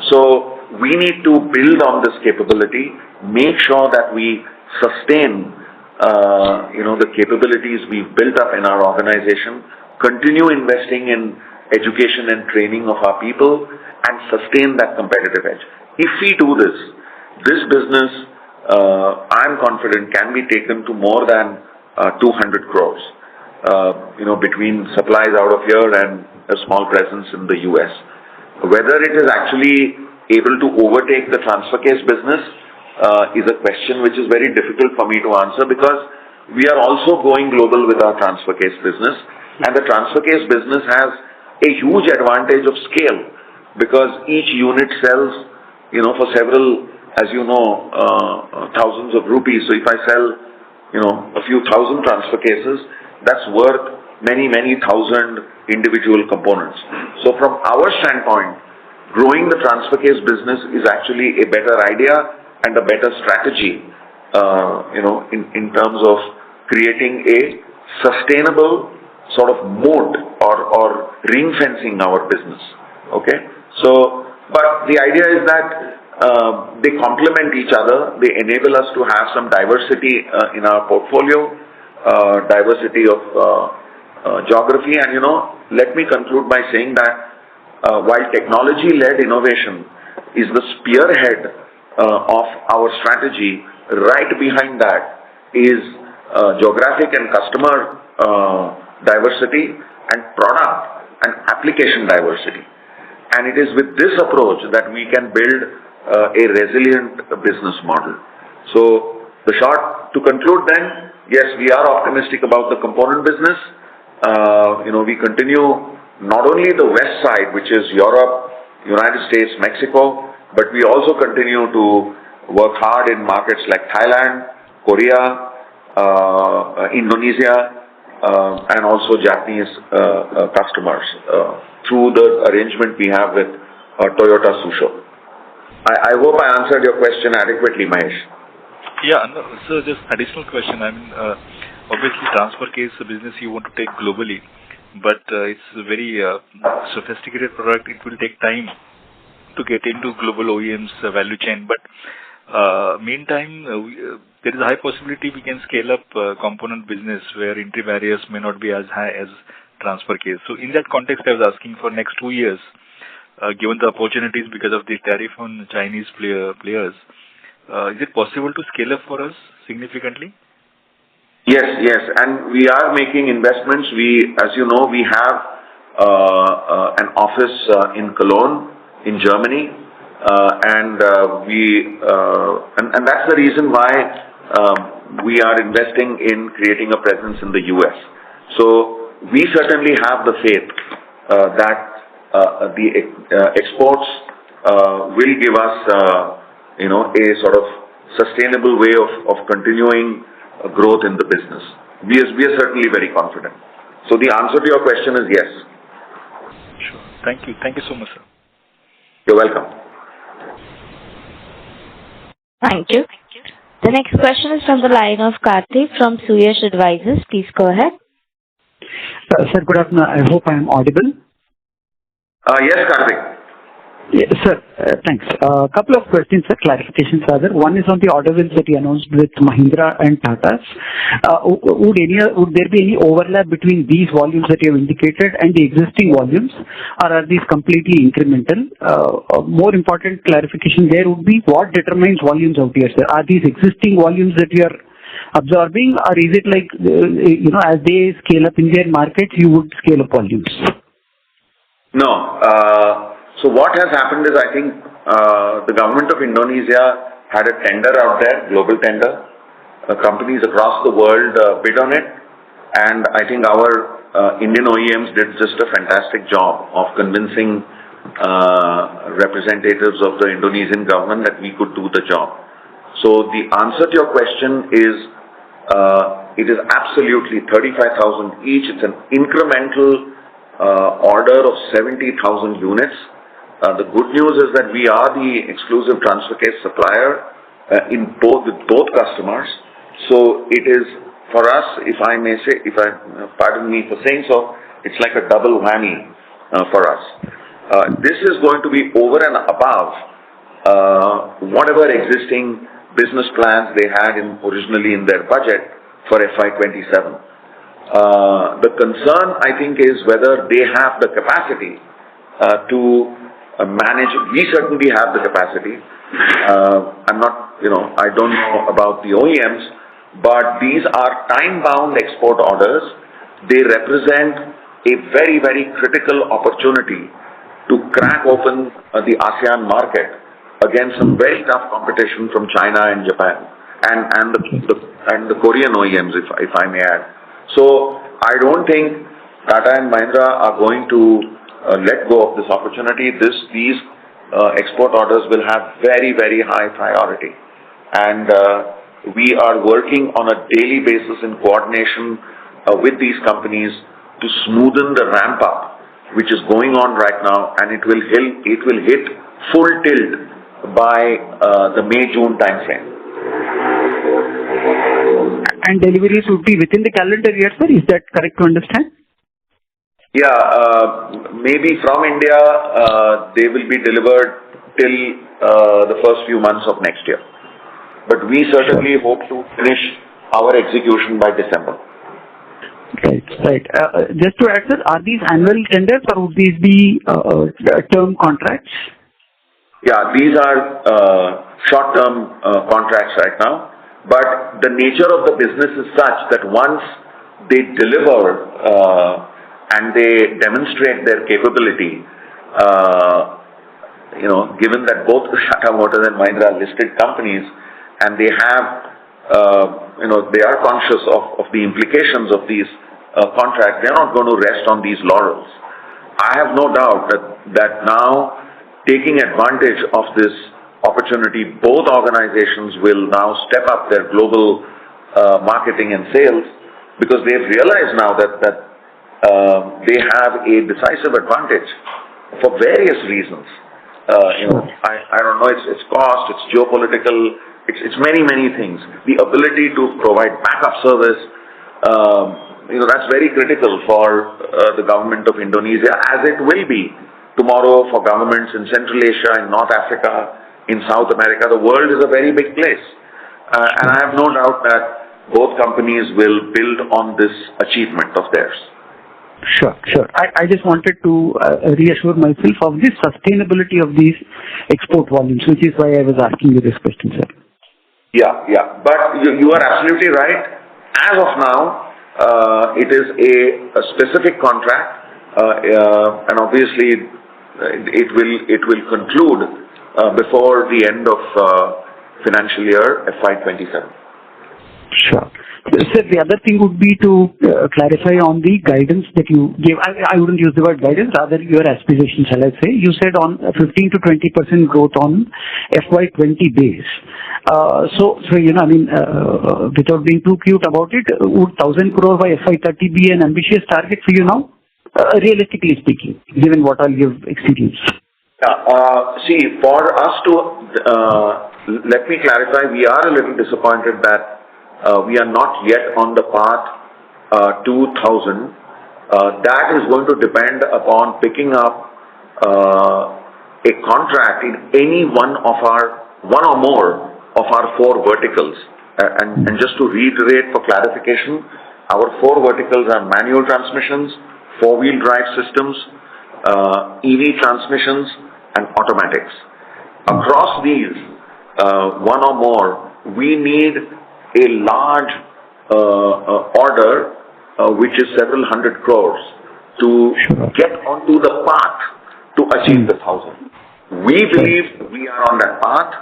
So we need to build on this capability, make sure that we sustain the capabilities we've built up in our organization, continue investing in education and training of our people, and sustain that competitive edge. If we do this business, I'm confident, can be taken to more than 200 crores, between supplies out of here and a small presence in the US. Whether it is actually able to overtake the transfer case business is a question which is very difficult for me to answer, because we are also going global with our transfer case business, and the transfer case business has a huge advantage of scale, because each unit sells, for several, as thousands of rupees. So if I sell, a few thousand transfer cases, that's worth many, many thousand individual components. So from our standpoint, growing the transfer case business is actually a better idea and a better strategy, in terms of creating a sustainable sort of moat or ring fencing our business. Okay? So, but the idea is that they complement each other. They enable us to have some diversity in our portfolio, diversity of geography. And, let me conclude by saying that while technology-led innovation is the spearhead of our strategy, right behind that is geographic and customer diversity and product and application diversity. And it is with this approach that we can build a resilient business model. So to conclude then, yes, we are optimistic about the component business. We continue not only the west side, which is Europe, United States, Mexico, but we also continue to work hard in markets like Thailand, Korea, Indonesia, and also Japanese customers through the arrangement we have with Toyota Susho. I hope I answered your question adequately, Mahesh. Yeah, no, so just additional question. Obviously transfer case business you want to take globally, but it's a very sophisticated product. It will take time to get into global OEMs value chain. But meantime, there is a high possibility we can scale up component business where entry barriers may not be as high as transfer case. So in that context, I was asking for next 2 years, given the opportunities because of the tariff on Chinese players, is it possible to scale up for us significantly? Yes, and we are making investments. As you know, we have an office in Cologne, in Germany, and that's the reason why we are investing in creating a presence in the US. So we certainly have the faith that the exports will give us, a sort of sustainable way of continuing growth in the business. We are certainly very confident. So the answer to your question is yes. Sure. Thank you. Thank you so much, sir. You're welcome. Thank you. The next question is from the line of Karthik from Suyash Advisors. Please go ahead. Sir, good afternoon. I hope I am audible. Yes, Karthik. Yes, sir. Thanks. A couple of questions, sir, clarifications rather. One is on the order wins that you announced with Mahindra and Tata. Would there be any overlap between these volumes that you have indicated and the existing volumes, or are these completely incremental? More important clarification there would be what determines volumes out here, sir? Are these existing volumes that you are absorbing, or is it like, as they scale up in their markets, you would scale up volumes? No. So what has happened is, I think the government of Indonesia had a tender out there, global tender. Companies across the world bid on it, and I think our Indian OEMs did just a fantastic job of convincing representatives of the Indonesian government that we could do the job. So the answer to your question is, it is absolutely 35,000 each. It's an incremental order of 70,000 units. The good news is that we are the exclusive transfer case supplier with both customers. So it is, for us, if I may say, pardon me for saying so, it's like a double whammy for us. This is going to be over and above whatever existing business plans they had originally in their budget for FY27. The concern, I think, is whether they have the capacity to manage. We certainly have the capacity. I don't know about the OEMs, but these are time-bound export orders. They represent a very, very critical opportunity to crack open the ASEAN market against some very tough competition from China and Japan and the Korean OEMs, if I may add. So I don't think Tata and Mahindra are going to let go of this opportunity. These export orders will have very, very high priority, and we are working on a daily basis in coordination with these companies to smoothen the ramp up, which is going on right now, and it will hit full tilt by the May-June timeframe. And deliveries would be within the calendar year, sir. Is that correct to understand? Yeah, maybe from India, they will be delivered till the first few months of next year. But we certainly hope to finish our execution by December. Right. Just to add, sir, are these annual tenders or would these be term contracts? Yeah, these are short-term contracts right now. But the nature of the business is such that once they deliver and they demonstrate their capability, given that both Tata Motors and Mahindra are listed companies, and they have, they are conscious of the implications of these contracts, they're not going to rest on these laurels. I have no doubt that now, taking advantage of this opportunity, both organizations will now step up their global marketing and sales, because they've realized now that they have a decisive advantage for various reasons. I don't know, it's cost, it's geopolitical, it's many things. The ability to provide backup service, that's very critical for the government of Indonesia, as it will be tomorrow for governments in Central Asia, in North Africa, in South America. The world is a very big place. And I have no doubt that both companies will build on this achievement of theirs. Sure. I just wanted to reassure myself of the sustainability of these export volumes, which is why I was asking you this question, sir. Yeah. But you are absolutely right. As of now, it is a specific contract, and obviously it will conclude before the end of financial year FY27. Sure. Sir, the other thing would be to clarify on the guidance that you gave. I wouldn't use the word guidance, rather your aspiration, shall I say. You said on 15 to 20% growth on FY20 base. Without being too cute about it, would 1,000 crore by FY30 be an ambitious target for you now? Realistically speaking, given what all you've experienced. See, for us to, let me clarify, we are a little disappointed that we are not yet on the path to 1,000. That is going to depend upon picking up a contract in any one or more of our 4 verticals. And just to reiterate for clarification, our 4 verticals are manual transmissions, 4-wheel drive systems, EV transmissions, and automatics. Across these, one or more, we need a large order, which is several hundred crores, to get onto the path to achieve the 1,000. We believe we are on that path.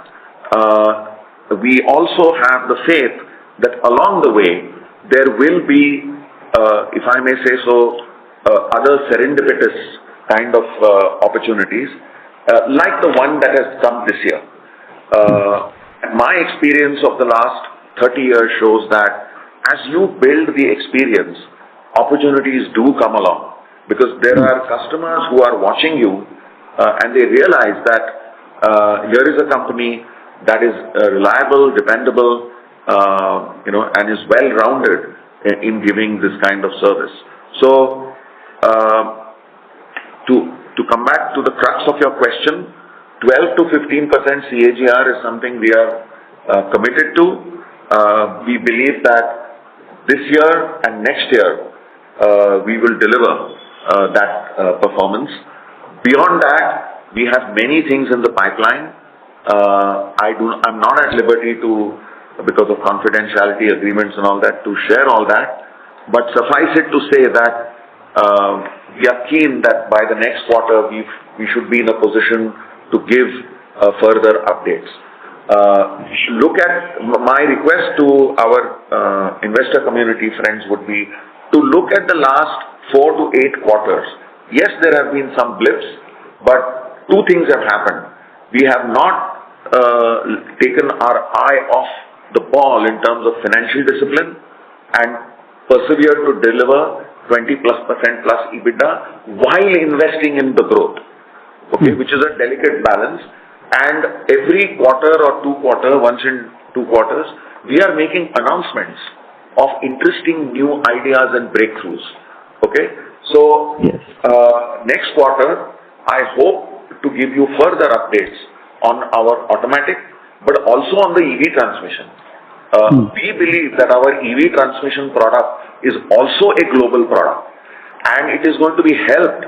We also have the faith that along the way, there will be, if I may say so, other serendipitous kind of opportunities, like the one that has come this year. My experience of the last 30 years shows that as you build the experience, opportunities do come along, because there are customers who are watching you and they realize that here is a company that is reliable, dependable, and is well-rounded in giving this kind of service. So, to come back to the crux of your question, 12 to 15% CAGR is something we are committed to. We believe that this year and next year we will deliver that performance. Beyond that, we have many things in the pipeline. I'm not at liberty to, because of confidentiality agreements and all that, to share all that. But suffice it to say that we are keen that by the next quarter we should be in a position to give further updates. Look at my request to our investor community friends would be to look at the last 4 to 8 quarters. Yes, there have been some blips, but 2 things have happened. We have not taken our eye off the ball in terms of financial discipline and persevered to deliver 20+% plus EBITDA while investing in the growth, okay, which is a delicate balance. And every quarter or 2 quarters, once in 2 quarters, we are making announcements of interesting new ideas and breakthroughs. Okay, so next quarter, I hope to give you further updates on our automatic, but also on the EV transmission. We believe that our EV transmission product is also a global product, and it is going to be helped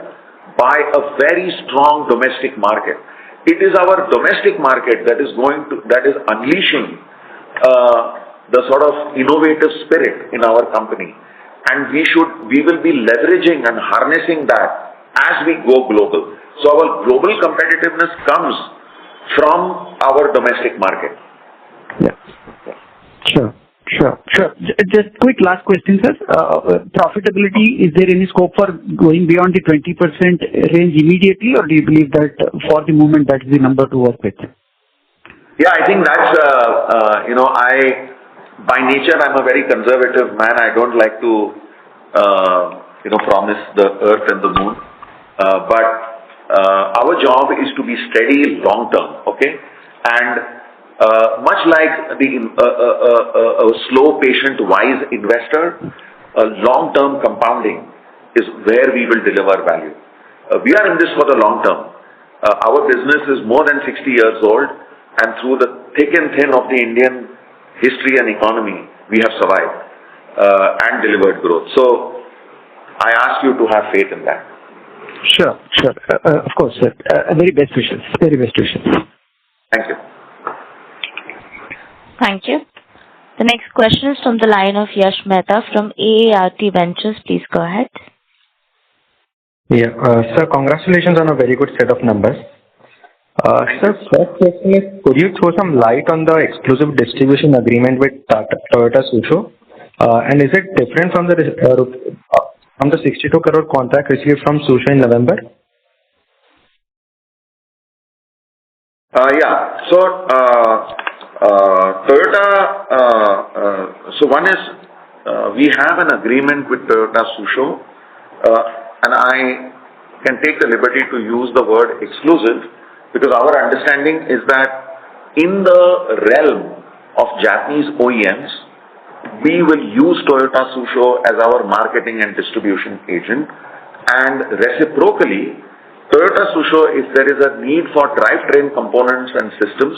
by a very strong domestic market. It is our domestic market that is unleashing the sort of innovative spirit in our company, and we will be leveraging and harnessing that as we go global. So our global competitiveness comes from our domestic market. Yeah. Sure. Just quick last question, sir. Profitability, is there any scope for going beyond the 20% range immediately, or do you believe that for the moment that is the number to work with? Yeah, I think that's, by nature, I'm a very conservative man. I don't like to, promise the earth and the moon. But our job is to be steady long term, okay? And much like a slow, patient, wise investor, long-term compounding is where we will deliver value. We are in this for the long term. Our business is more than 60 years old, and through the thick and thin of the Indian history and economy, we have survived and delivered growth. So I ask you to have faith in that. Sure. Of course, sir. Very best wishes. Thank you. Thank you. The next question is from the line of Yash Mehta from AART Ventures. Please go ahead. Yeah, sir, congratulations on a very good set of numbers. Sir, first question is, could you throw some light on the exclusive distribution agreement with Toyota Susho? And is it different from the 62 crore contract received from Susho in November? Yeah. So, Toyota, so one is, we have an agreement with Toyota Susho, and I can take the liberty to use the word exclusive because our understanding is that in the realm of Japanese OEMs, we will use Toyota Susho as our marketing and distribution agent, and reciprocally, Toyota Susho, if there is a need for drivetrain components and systems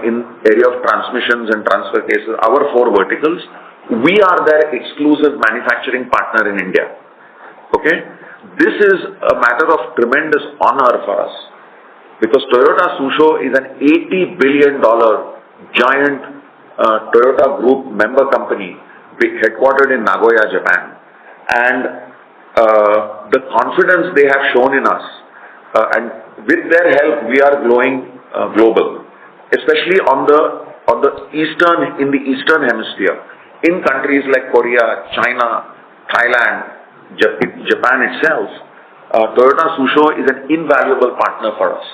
in area of transmissions and transfer cases, our four verticals, we are their exclusive manufacturing partner in India. Okay? This is a matter of tremendous honor for us because Toyota Susho is an $80 billion giant Toyota Group member company headquartered in Nagoya, Japan. And the confidence they have shown in us, and with their help, we are growing global, especially in the Eastern Hemisphere, in countries like Korea, China, Thailand, Japan itself. Toyota Susho is an invaluable partner for us.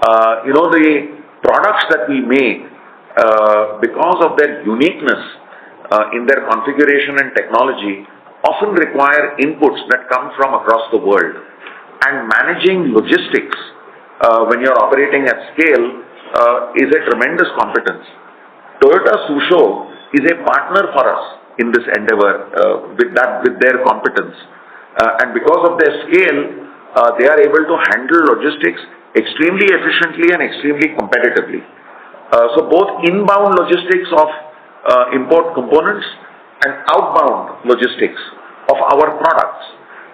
The products that we make, because of their uniqueness in their configuration and technology, often require inputs that come from across the world. And managing logistics when you're operating at scale is a tremendous competence. Toyota Susho is a partner for us in this endeavor with their competence. And because of their scale, they are able to handle logistics extremely efficiently and extremely competitively. So both inbound logistics of import components and outbound logistics of our products.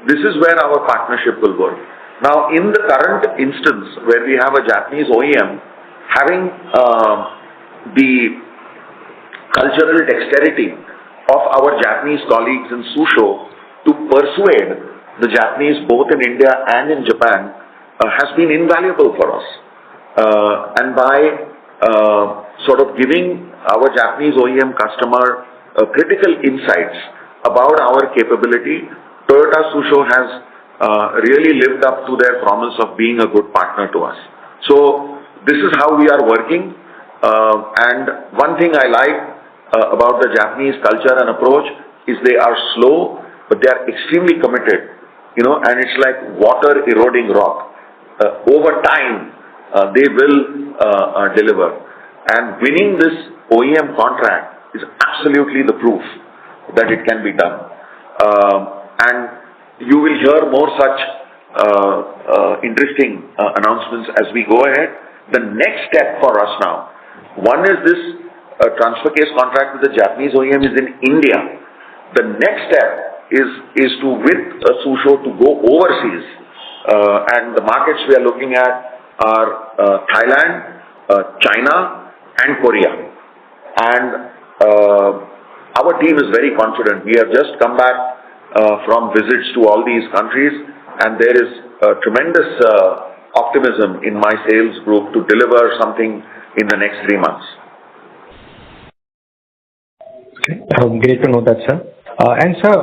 This is where our partnership will work. Now, in the current instance where we have a Japanese OEM having the cultural dexterity of our Japanese colleagues in Susho to persuade the Japanese both in India and in Japan has been invaluable for us. And by sort of giving our Japanese OEM customer critical insights about our capability, Toyota Susho has really lived up to their promise of being a good partner to us. So this is how we are working. And one thing I like about the Japanese culture and approach is they are slow, but they are extremely committed. And it's like water eroding rock. Over time, they will deliver. And winning this OEM contract is absolutely the proof that it can be done. And you will hear more such interesting announcements as we go ahead. The next step for us now, one is this transfer case contract with the Japanese OEM is in India. The next step is to with Susho to go overseas. And the markets we are looking at are Thailand, China, and Korea. And our team is very confident. We have just come back from visits to all these countries, and there is tremendous optimism in my sales group to deliver something in the next 3 months. Okay. Great to know that, sir. And sir,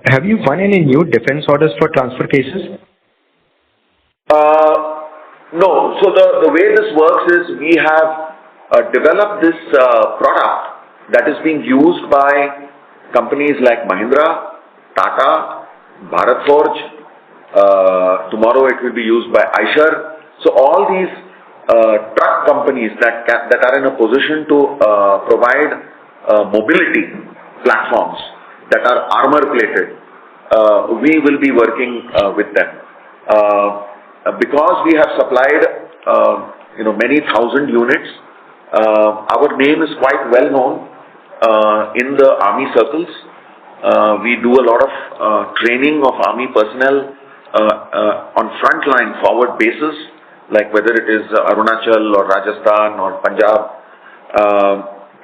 have you won any new defense orders for transfer cases? No. So the way this works is we have developed this product that is being used by companies like Mahindra, Tata, Bharat Forge. Tomorrow it will be used by Eicher. So all these truck companies that are in a position to provide mobility platforms that are armor plated, we will be working with them. Because we have supplied many thousand units, our name is quite well known in the army circles. We do a lot of training of army personnel on frontline forward bases, like whether it is Arunachal or Rajasthan or Punjab.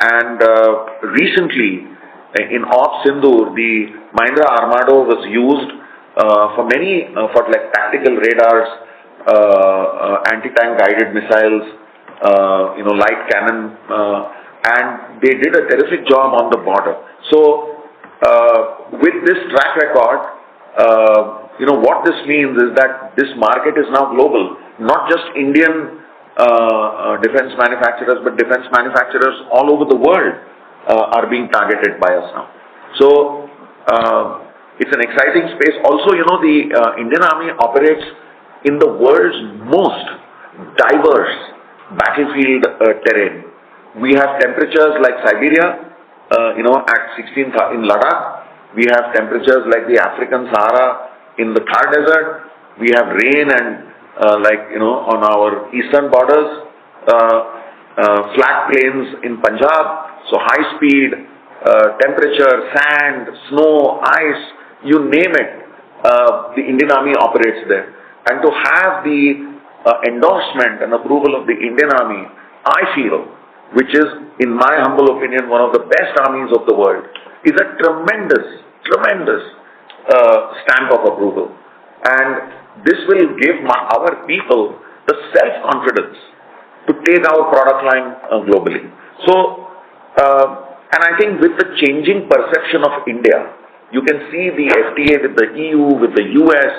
And recently in Ops Sindoor, the Mahindra Armado was used for like tactical radars anti-tank guided missiles, light cannon, and they did a terrific job on the border. So, with this track record, what this means is that this market is now global, not just Indian defense manufacturers, but defense manufacturers all over the world are being targeted by us now. So, it's an exciting space. Also, the Indian Army operates in the world's most diverse battlefield terrain. We have temperatures like Siberia, at 16 in Ladakh. We have temperatures like the African Sahara in the Thar Desert. We have rain and on our eastern borders, flat plains in Punjab. So high speed, temperature, sand, snow, ice, you name it, the Indian Army operates there. And to have the endorsement and approval of the Indian Army, I feel, which is, in my humble opinion, one of the best armies of the world, is a tremendous stamp of approval. And this will give our people the self-confidence to take our product line globally. So, and I think with the changing perception of India, you can see the FTA with the EU, with the US,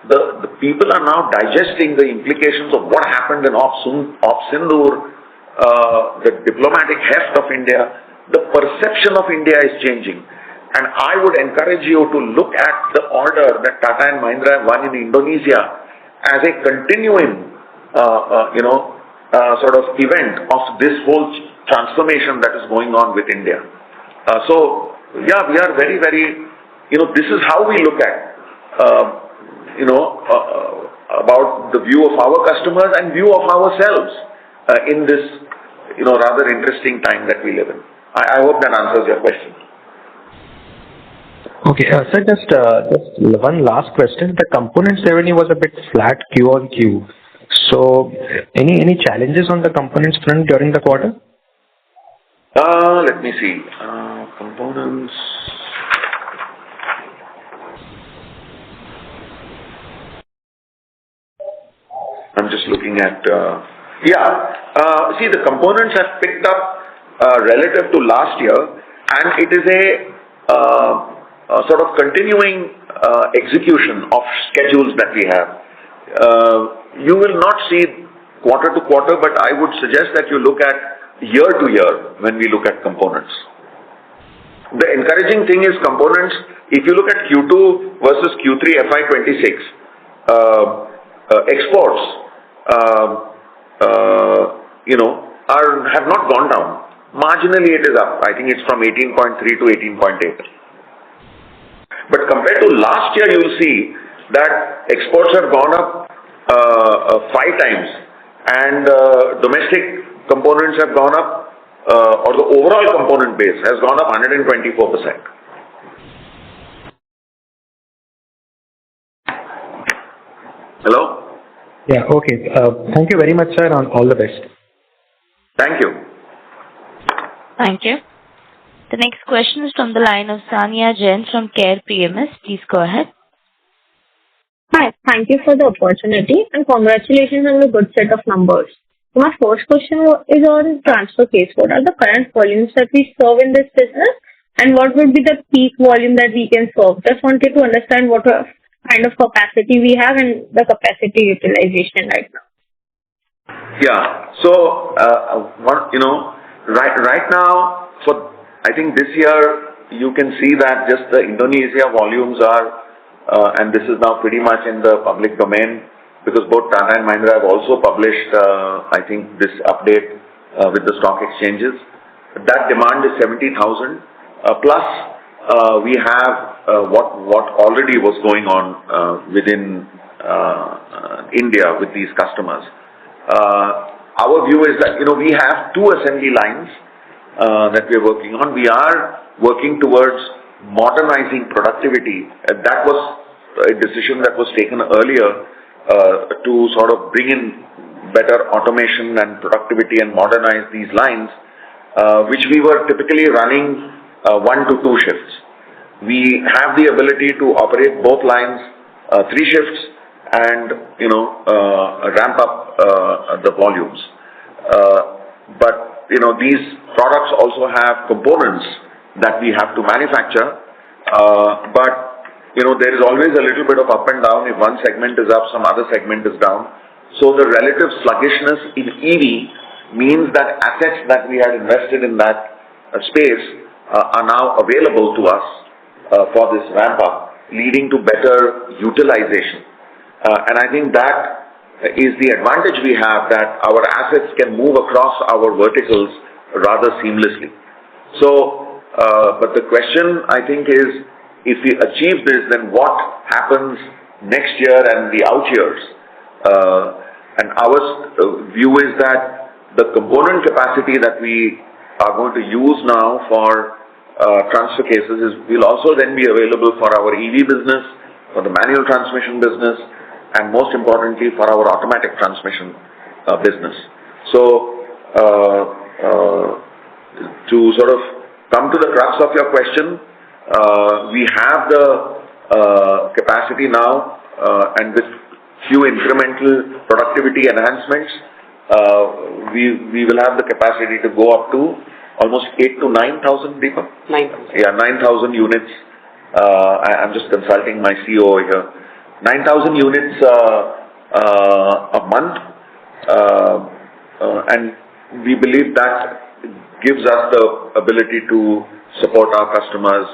the people are now digesting the implications of what happened in Op Sindoor, the diplomatic heft of India. The perception of India is changing. And I would encourage you to look at the order that Tata and Mahindra have won in Indonesia as a continuing, sort of event of this whole transformation that is going on with India. We are very, very, this is how we look at, about the view of our customers and view of ourselves in this, rather interesting time that we live in. I hope that answers your question. Okay, sir, just one last question. The components revenue was a bit flat Q on Q. So, any challenges on the components front during the quarter? Let me see. Components. I'm just looking at. See, the components have picked up relative to last year, and it is a sort of continuing execution of schedules that we have. You will not see quarter to quarter, but I would suggest that you look at year to year when we look at components. The encouraging thing is components, if you look at Q2 versus Q3 FY26, exports, have not gone down. Marginally it is up. I think it's from 18.3 to 18.8. But compared to last year, you will see that exports have gone up 5 times, and domestic components have gone up, or the overall component base has gone up 124%. Hello? Yeah, okay. Thank you very much, sir, and all the best. Thank you. Thank you. The next question is from the line of Sania Jain from Care PMS. Please go ahead. Hi, thank you for the opportunity and congratulations on the good set of numbers. So my first question is on transfer case. What are the current volumes that we serve in this business and what would be the peak volume that we can serve? Just wanted to understand what kind of capacity we have and the capacity utilization right now. Yeah. So, right now, I think this year you can see that just the Indonesia volumes are, and this is now pretty much in the public domain because both Tata and Mahindra have also published, I think, this update with the stock exchanges. That demand is 70,000. Plus, we have what already was going on within India with these customers. Our view is that, we have 2 assembly lines that we are working on. We are working towards modernizing productivity. That was a decision that was taken earlier to sort of bring in better automation and productivity and modernize these lines, which we were typically running 1 to 2 shifts. We have the ability to operate both lines 3 shifts, and ramp up the volumes. But these products also have components that we have to manufacture. But there is always a little bit of up and down. If one segment is up, some other segment is down. So the relative sluggishness in EV means that assets that we had invested in that space are now available to us for this ramp up, leading to better utilization. And I think that is the advantage we have, that our assets can move across our verticals rather seamlessly. So, but the question I think is, if we achieve this, then what happens next year and the out years? And our view is that the component capacity that we are going to use now for transfer cases will also then be available for our EV business, for the manual transmission business, and most importantly for our automatic transmission business. So, to sort of come to the crux of your question, we have the capacity now, and with few incremental productivity enhancements, we will have the capacity to go up to almost 8,000 to 9,000 people. 9,000. Yeah, 9,000 units. I'm just consulting my CEO here. 9,000 units a month, and we believe that gives us the ability to support our customers,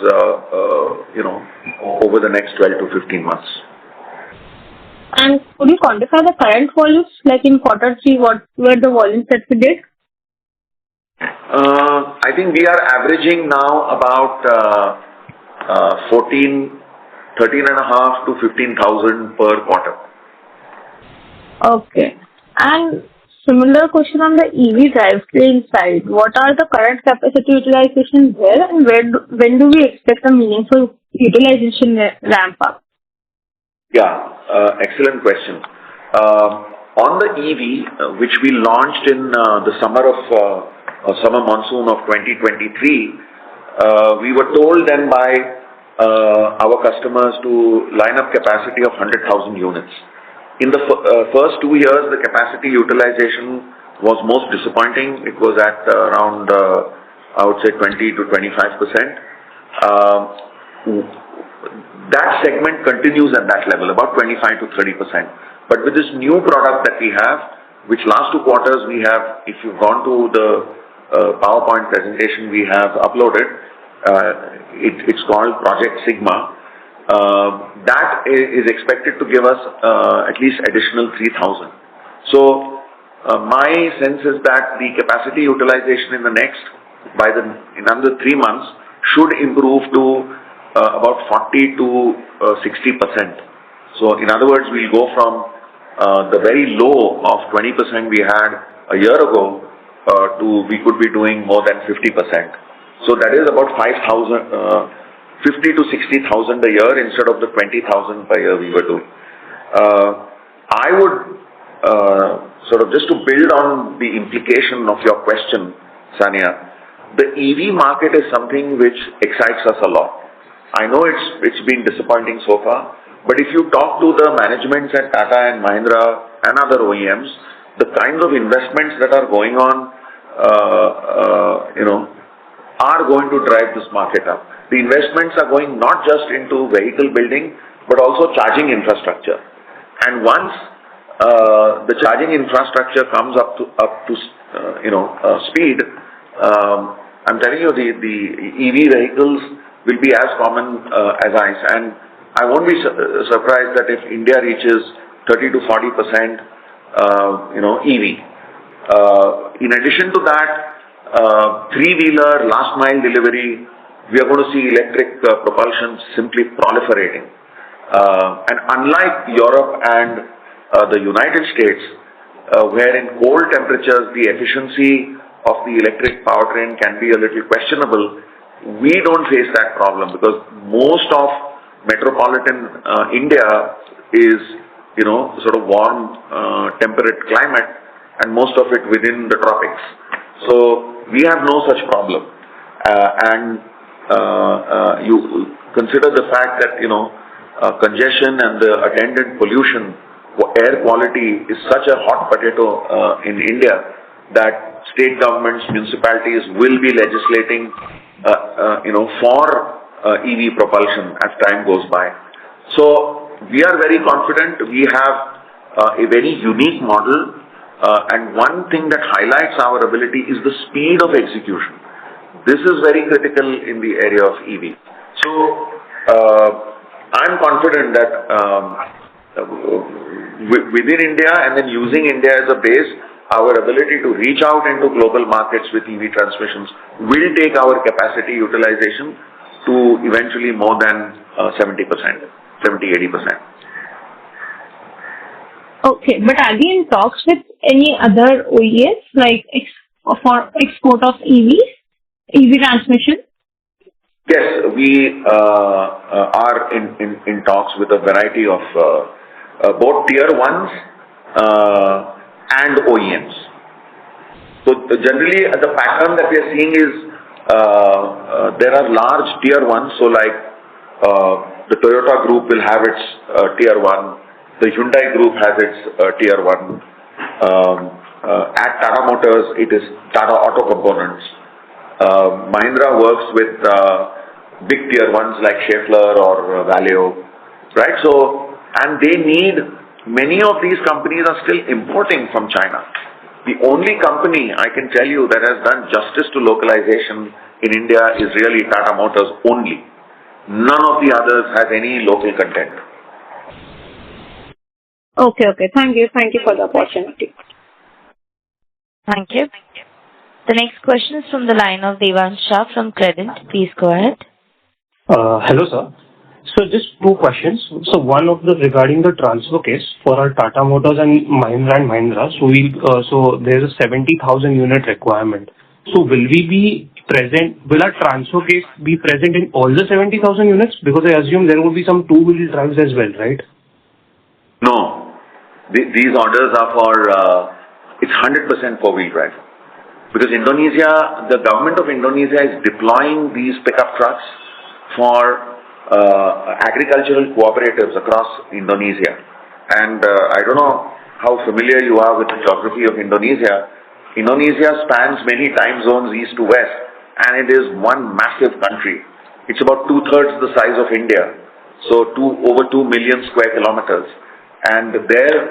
over the next 12 to 15 months. And could you quantify the current volumes, like in quarter 3, what were the volumes that we did? I think we are averaging now about 13.5 to 15,000 per quarter. Okay. And similar question on the EV drivetrain side. What are the current capacity utilization there, and when do we expect a meaningful utilization ramp up? Yeah, excellent question. On the EV, which we launched in the summer monsoon of 2023, we were told then by our customers to line up capacity of 100,000 units. In the first 2 years, the capacity utilization was most disappointing. It was at around, I would say, 20 to 25%. That segment continues at that level, about 25 to 30%. But with this new product that we have, which last 2 quarters we have, if you've gone to the PowerPoint presentation we have uploaded, it's called Project Sigma. That is expected to give us at least additional 3,000. So my sense is that the capacity utilization in in under 3 months should improve to about 40 to 60%. So in other words, we'll go from the very low of 20% we had a year ago to we could be doing more than 50%. So that is about 50 to 60,000 a year instead of the 20,000 per year we were doing. I would sort of, just to build on the implication of your question, Sania, the EV market is something which excites us a lot. I know it's been disappointing so far, but if you talk to the managements at Tata and Mahindra and other OEMs, the kinds of investments that are going on, are going to drive this market up. The investments are going not just into vehicle building, but also charging infrastructure. And once the charging infrastructure comes up to speed, I'm telling you, the EV vehicles will be as common as ice. And I won't be surprised that if India reaches 30 to 40%, EV. In addition to that, three-wheeler last mile delivery, we are going to see electric propulsion simply proliferating. And unlike Europe and the United States, where in cold temperatures the efficiency of the electric powertrain can be a little questionable, we don't face that problem because most of metropolitan India is, sort of warm, temperate climate, and most of it within the tropics. So we have no such problem. And you consider the fact that, congestion and the attendant pollution air quality is such a hot potato in India that state governments, municipalities will be legislating, for EV propulsion as time goes by. So we are very confident. We have a very unique model, and one thing that highlights our ability is the speed of execution. This is very critical in the area of EV. So I'm confident that within India and then using India as a base, our ability to reach out into global markets with EV transmissions will take our capacity utilization to eventually more than 70%, 70-80%. Okay, but are we in talks with any other OEMs like for export of EV transmission? Yes, we are in talks with a variety of both tier 1s and OEMs. So generally the pattern that we are seeing is there are large tier 1s, so like the Toyota group will have its tier 1, the Hyundai group has its tier 1, at Tata Motors it is Tata Auto Components. Mahindra works with big tier 1s like Schaeffler or Valeo, right? So, and they need, many of these companies are still importing from China. The only company I can tell you that has done justice to localization in India is really Tata Motors only. None of the others has any local content. Okay. Thank you for the opportunity. Thank you. The next question is from the line of Devan Shah from Credit. Please go ahead. Hello, sir. So just two questions. So one of the regarding the transfer case for our Tata Motors and Mahindra. So there's a 70,000 unit requirement. So will we be present? Will our transfer case be present in all the 70,000 units? Because I assume there will be some two-wheel drives as well, right? No, these orders are for it's 100% four-wheel drive. Because Indonesia, the government of Indonesia is deploying these pickup trucks for agricultural cooperatives across Indonesia. And I don't know how familiar you are with the geography of Indonesia. Indonesia spans many time zones east to west, and it is one massive country. It's about 2/3 the size of India, so over 2 million square kilometers. And their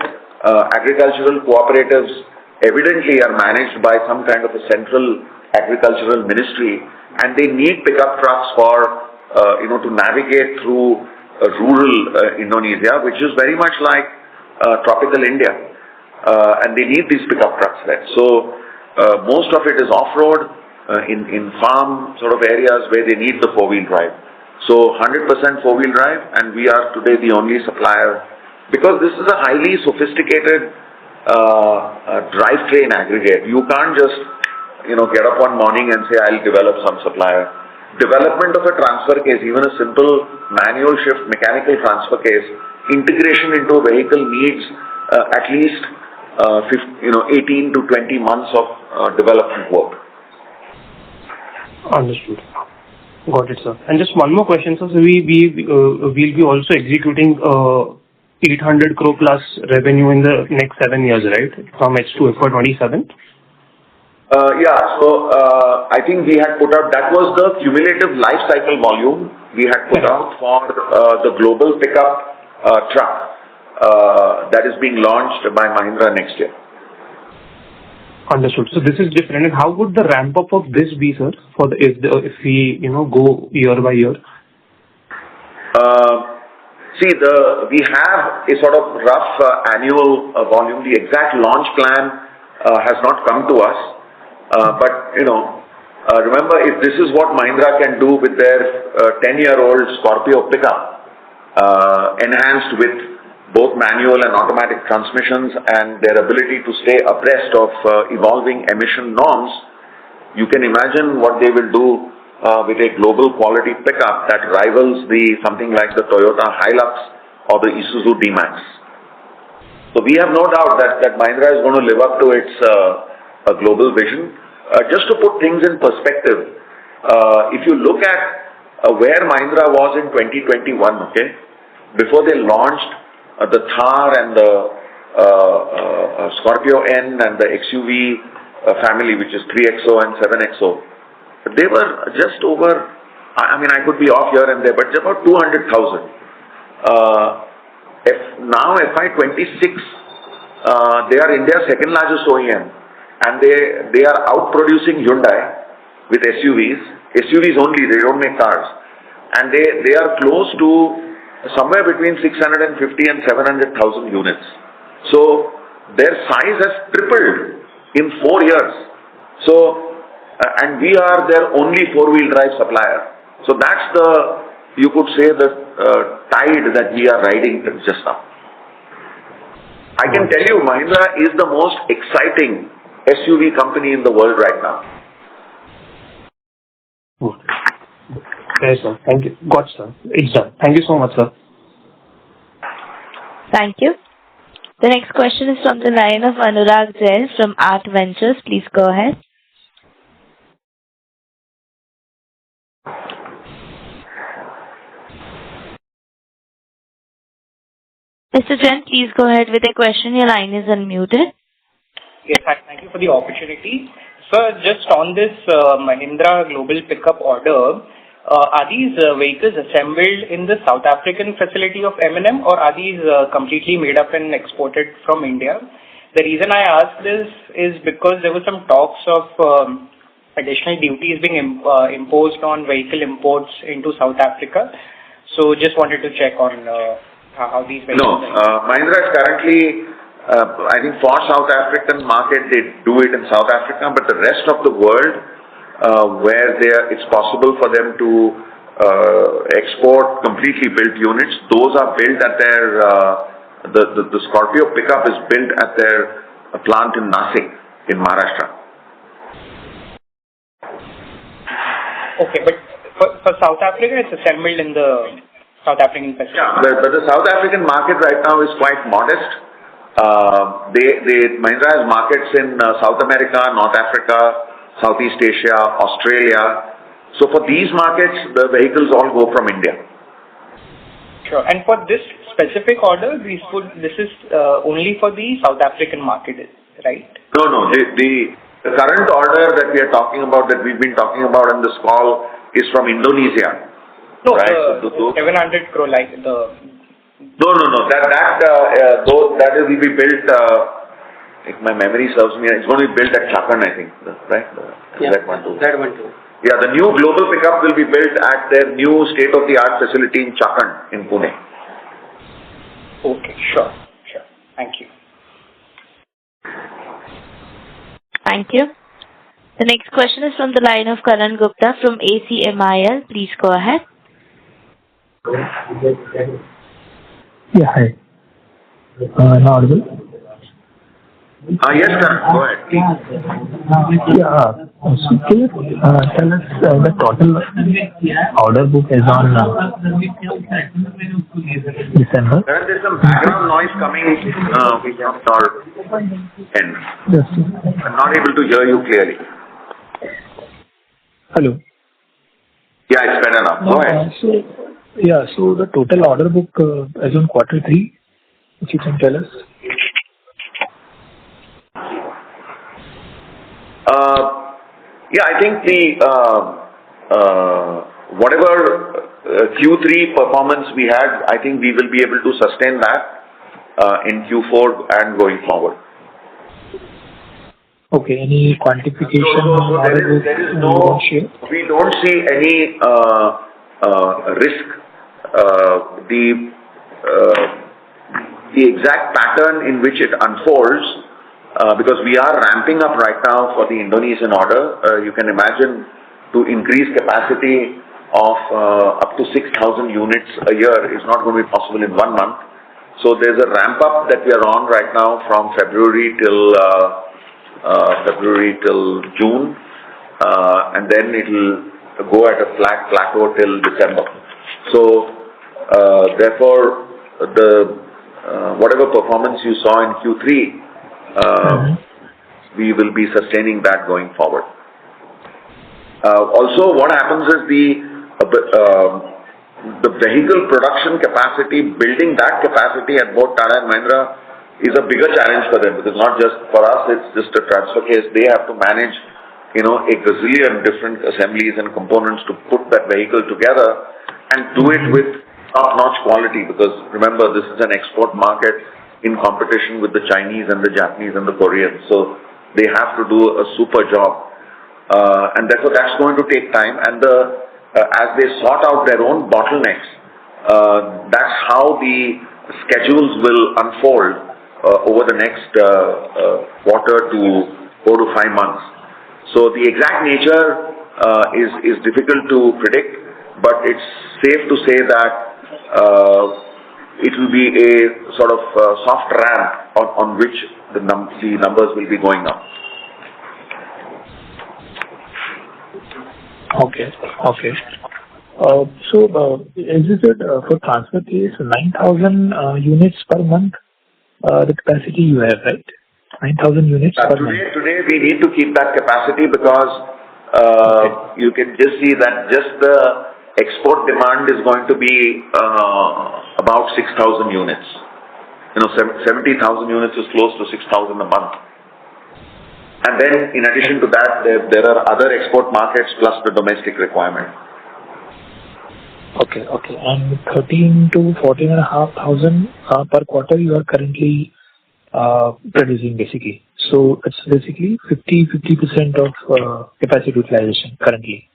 agricultural cooperatives evidently are managed by some kind of a central agricultural ministry, and they need pickup trucks for to navigate through rural Indonesia, which is very much like tropical India, and they need these pickup trucks there. So most of it is off-road in farm sort of areas where they need the four-wheel drive. So 100% four-wheel drive, and we are today the only supplier, because this is a highly sophisticated drivetrain aggregate. You can't just get up one morning and say I'll develop some supplier. Development of a transfer case, even a simple manual shift mechanical transfer case, integration into a vehicle needs at least 18 to 20 months of development work. Understood. Got it, sir. And just one more question, sir. So we'll be also executing 800 crore plus revenue in the next 7 years, right? From H2 FY27? So I think we had put out, that was the cumulative life cycle volume we had put out for the global pickup truck that is being launched by Mahindra next year. Understood. So this is different. And how would the ramp up of this be, sir, if we go year by year? We have a sort of rough annual volume. The exact launch plan has not come to us. But remember, if this is what Mahindra can do with their 10-year-old Scorpio pickup, enhanced with both manual and automatic transmissions and their ability to stay abreast of evolving emission norms, you can imagine what they will do with a global quality pickup that rivals something like the Toyota Hilux or the Isuzu D-Max. So we have no doubt that Mahindra is going to live up to its global vision. Just to put things in perspective, if you look at where Mahindra was in 2021, before they launched the Thar and the Scorpio N and the XUV family, which is 3XO and 7XO, they were just over, I mean, I could be off here and there, but about 200,000. Now FY26, they are India's second largest OEM, and they are outproducing Hyundai with SUVs. SUVs only, they don't make cars. And they are close to somewhere between 650 and 700,000 units. So their size has tripled in 4 years. So, and we are their only four-wheel drive supplier. So that's you could say, the tide that we are riding just now. I can tell you, Mahindra is the most exciting SUV company in the world right now. Okay, sir. Thank you. Got sir. It's done. Thank you so much, sir. Thank you. The next question is from the line of Anurag Jain from Art Ventures. Please go ahead. Mr. Jain, please go ahead with your question. Your line is unmuted. Yes, thank you for the opportunity. Sir, just on this Mahindra Global Pickup order, are these vehicles assembled in the South African facility of M&M, or are these completely made up and exported from India? The reason I ask this is because there were some talks of additional duties being imposed on vehicle imports into South Africa. So just wanted to check on how these vehicles... No, Mahindra is currently, I think for South African market, they do it in South Africa, but the rest of the world, where it's possible for them to export completely built units, those are built at their, the Scorpio pickup is built at their plant in Nasik, in Maharashtra. Okay, but for South Africa, it's assembled in the South African facility. Yeah, but the South African market right now is quite modest. Mahindra has markets in South America, North Africa, Southeast Asia, Australia. So for these markets, the vehicles all go from India. Sure. And for this specific order, this is only for the South African market, right? No. The current order that we are talking about, that we've been talking about on this call, is from Indonesia. No, right? the 700 crore, like the... No. That will be built, if my memory serves me, it's going to be built at Chakan, I think, right? That one too. Yeah, the new global pickup will be built at their new state-of-the-art facility in Chakan, in Pune. Okay, sure. Thank you. Thank you. The next question is from the line of Karan Gupta from ACMIL. Please go ahead. Yeah, hi. Am I audible? Yes, Karan, go ahead, please. Yeah, so can you tell us the total order book is on December? Karan, there's some background noise coming from our end. Yes. I'm not able to hear you clearly. Hello? Yeah, it's better now. Go ahead. So the total order book as on Q3, if you can tell us. I think whatever Q3 performance we had, I think we will be able to sustain that in Q4 and going forward. Okay, any quantification? There is no, we don't see any risk. The exact pattern in which it unfolds, because we are ramping up right now for the Indonesian order. You can imagine, to increase capacity of up to 6,000 units a year is not going to be possible in 1 month. So there's a ramp up that we are on right now from February till June, and then it'll go at a flat plateau till December. So therefore, whatever performance you saw in Q3, we will be sustaining that going forward. Also, what happens is the vehicle production capacity, building that capacity at both Tata and Mahindra is a bigger challenge for them, because not just for us, it's just a transfer case. They have to manage, a gazillion different assemblies and components to put that vehicle together and do it with top-notch quality, because remember, this is an export market in competition with the Chinese and the Japanese and the Koreans. So they have to do a super job. And therefore that's going to take time, and as they sort out their own bottlenecks, that's how the schedules will unfold over the next quarter to 4 to 5 months. So the exact nature is difficult to predict, but it's safe to say that it will be a sort of soft ramp on which the numbers will be going up. Okay. So, is it for transfer case 9,000 units per month, the capacity you have, right? 9,000 units per month. Today we need to keep that capacity, because you can just see that just the export demand is going to be about 6,000 units. 70,000 units is close to 6,000 a month. And then in addition to that, there are other export markets plus the domestic requirement. Okay. And 13 to 14,500 per quarter you are currently producing basically. So it's basically 50% of capacity utilization currently.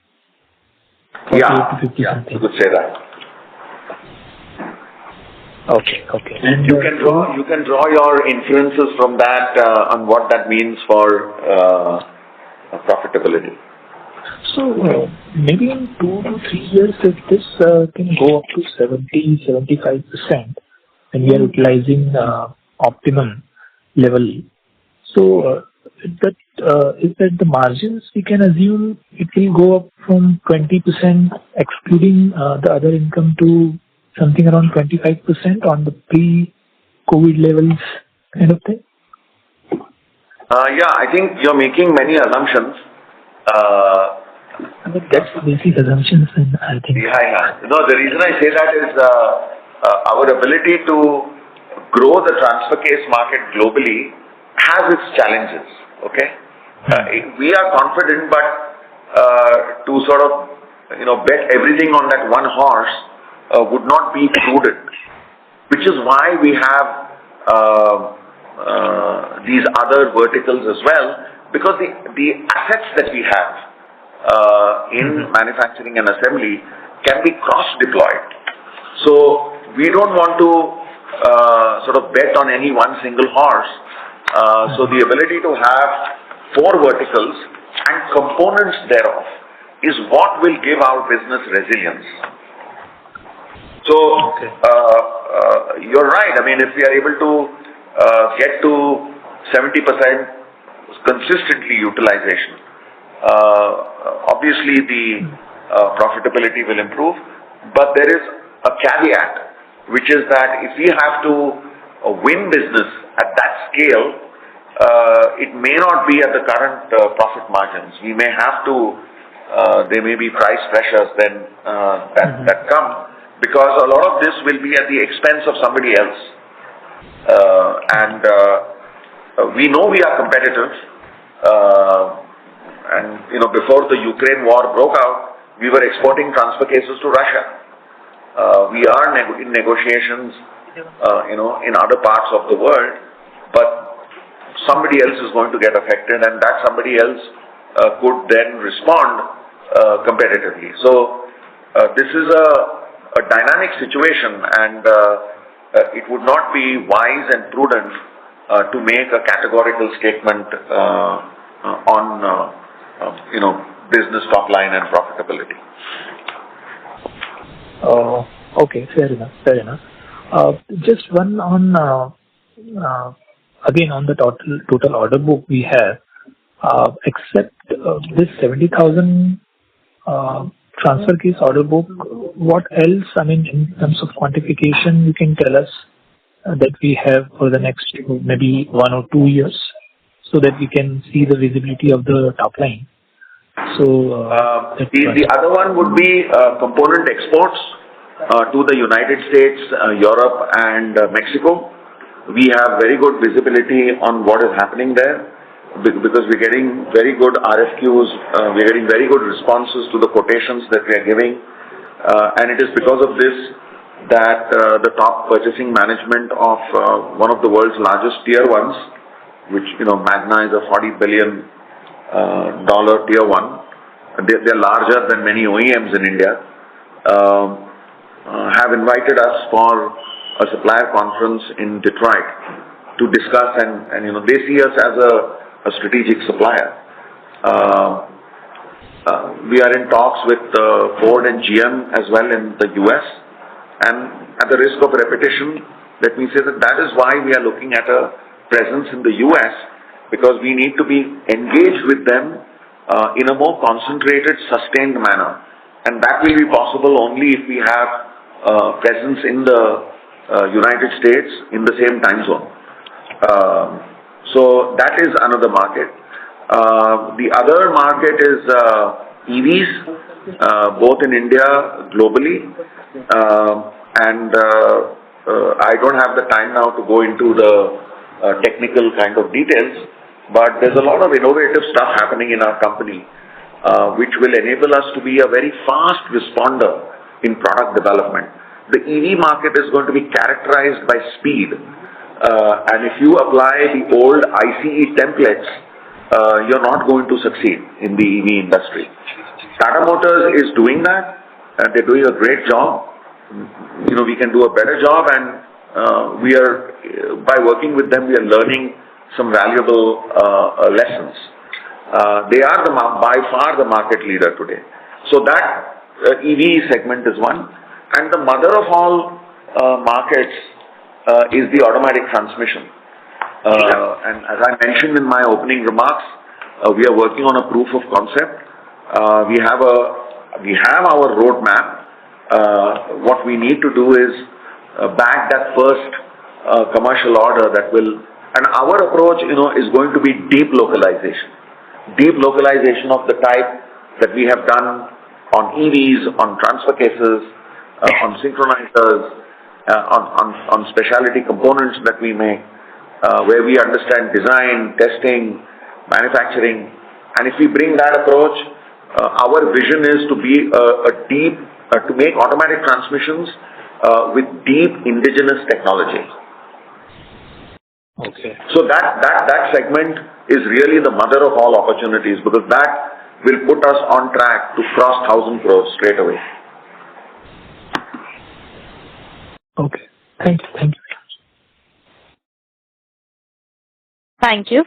Yeah, you could say that. Okay. And you can draw your inferences from that on what that means for profitability. So maybe in 2 to 3 years, if this can go up to 70-75%, and we are utilizing optimum level. So is that the margins we can assume it will go up from 20%, excluding the other income, to something around 25% on the pre-COVID levels kind of thing? Yeah, I think you're making many assumptions. That's basic assumptions, and I think. Yeah. No, the reason I say that is our ability to grow the transfer case market globally has its challenges. Okay, we are confident, but to sort of bet everything on that one horse would not be prudent, which is why we have these other verticals as well, because the assets that we have in manufacturing and assembly can be cross-deployed. So we don't want to sort of bet on any one single horse. So the ability to have 4 verticals and components thereof is what will give our business resilience. So you're right. I mean, if we are able to get to 70% consistently utilization, obviously the profitability will improve. But there is a caveat, which is that if we have to win business at that scale, it may not be at the current profit margins. We may have to, there may be price pressures then that come, because a lot of this will be at the expense of somebody else. And we know we are competitive. And before the Ukraine war broke out, we were exporting transfer cases to Russia. We are in negotiations, in other parts of the world, but somebody else is going to get affected, and that somebody else could then respond competitively. So this is a dynamic situation, and it would not be wise and prudent to make a categorical statement on business top line and profitability. Okay, fair enough. Just one on again on the total order book we have, except this 70,000 transfer case order book, what else, I mean, in terms of quantification, you can tell us that we have for the next maybe 1 or 2 years, so that we can see the visibility of the top line. So the other one would be component exports, to the United States, Europe, and Mexico. We have very good visibility on what is happening there because we're getting very good RFQs, we're getting very good responses to the quotations that we are giving, and it is because of this that the top purchasing management of one of the world's largest tier ones, which Magna is a $40 billion tier one. They're larger than many OEMs in India. Have invited us for a supplier conference in Detroit to discuss, and they see us as a strategic supplier. We are in talks with Ford and GM as well in the US, and at the risk of repetition, let me say that is why we are looking at a presence in the US, because we need to be engaged with them in a more concentrated, sustained manner, and that will be possible only if we have presence in the United States in the same time zone. So that is another market. The other market is EVs, both in India, globally, and I don't have the time now to go into the technical kind of details, but there's a lot of innovative stuff happening in our company, which will enable us to be a very fast responder in product development. The EV market is going to be characterized by speed, and if you apply the old ICE templates, you're not going to succeed in the EV industry. Tata Motors is doing that, and they're doing a great job. We can do a better job, and we are, by working with them, we are learning some valuable lessons. They are by far the market leader today. So that EV segment is one. And the mother of all markets is the automatic transmission. And as I mentioned in my opening remarks, we are working on a proof of concept. We have our roadmap. What we need to do is bag that first commercial order that will. And our approach, is going to be deep localization. Deep localization of the type that we have done on EVs, on transfer cases, on synchronizers, on specialty components that we make, where we understand design, testing, manufacturing. And if we bring that approach, our vision is to be to make automatic transmissions with deep indigenous technology. Okay. So that segment is really the mother of all opportunities, because that will put us on track to cross 1,000 crores straight away. Okay. Thank you. Thank you.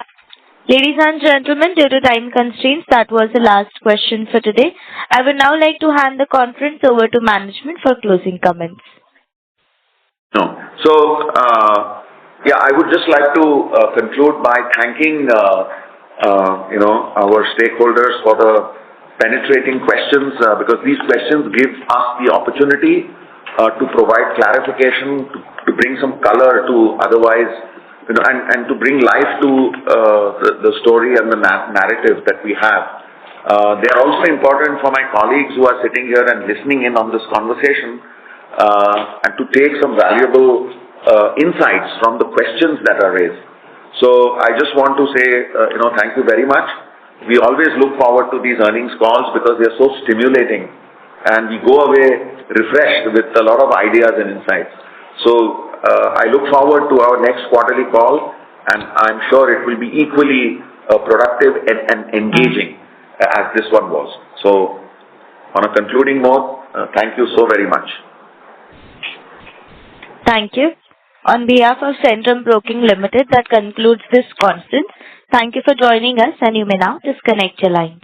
Ladies and gentlemen, due to time constraints, that was the last question for today. I would now like to hand the conference over to management for closing comments. No. So, I would just like to conclude by thanking our stakeholders for the penetrating questions, because these questions give us the opportunity to provide clarification, to bring some color to otherwise, and to bring life to the story and the narrative that we have. They are also important for my colleagues who are sitting here and listening in on this conversation, and to take some valuable insights from the questions that are raised. So I just want to say, thank you very much. We always look forward to these earnings calls because they are so stimulating, and we go away refreshed with a lot of ideas and insights. So I look forward to our next quarterly call, and I'm sure it will be equally productive and engaging as this one was. So on a concluding note, thank you so very much. Thank you. On behalf of Centrum Broking Limited, that concludes this conference. Thank you for joining us, and you may now disconnect your lines.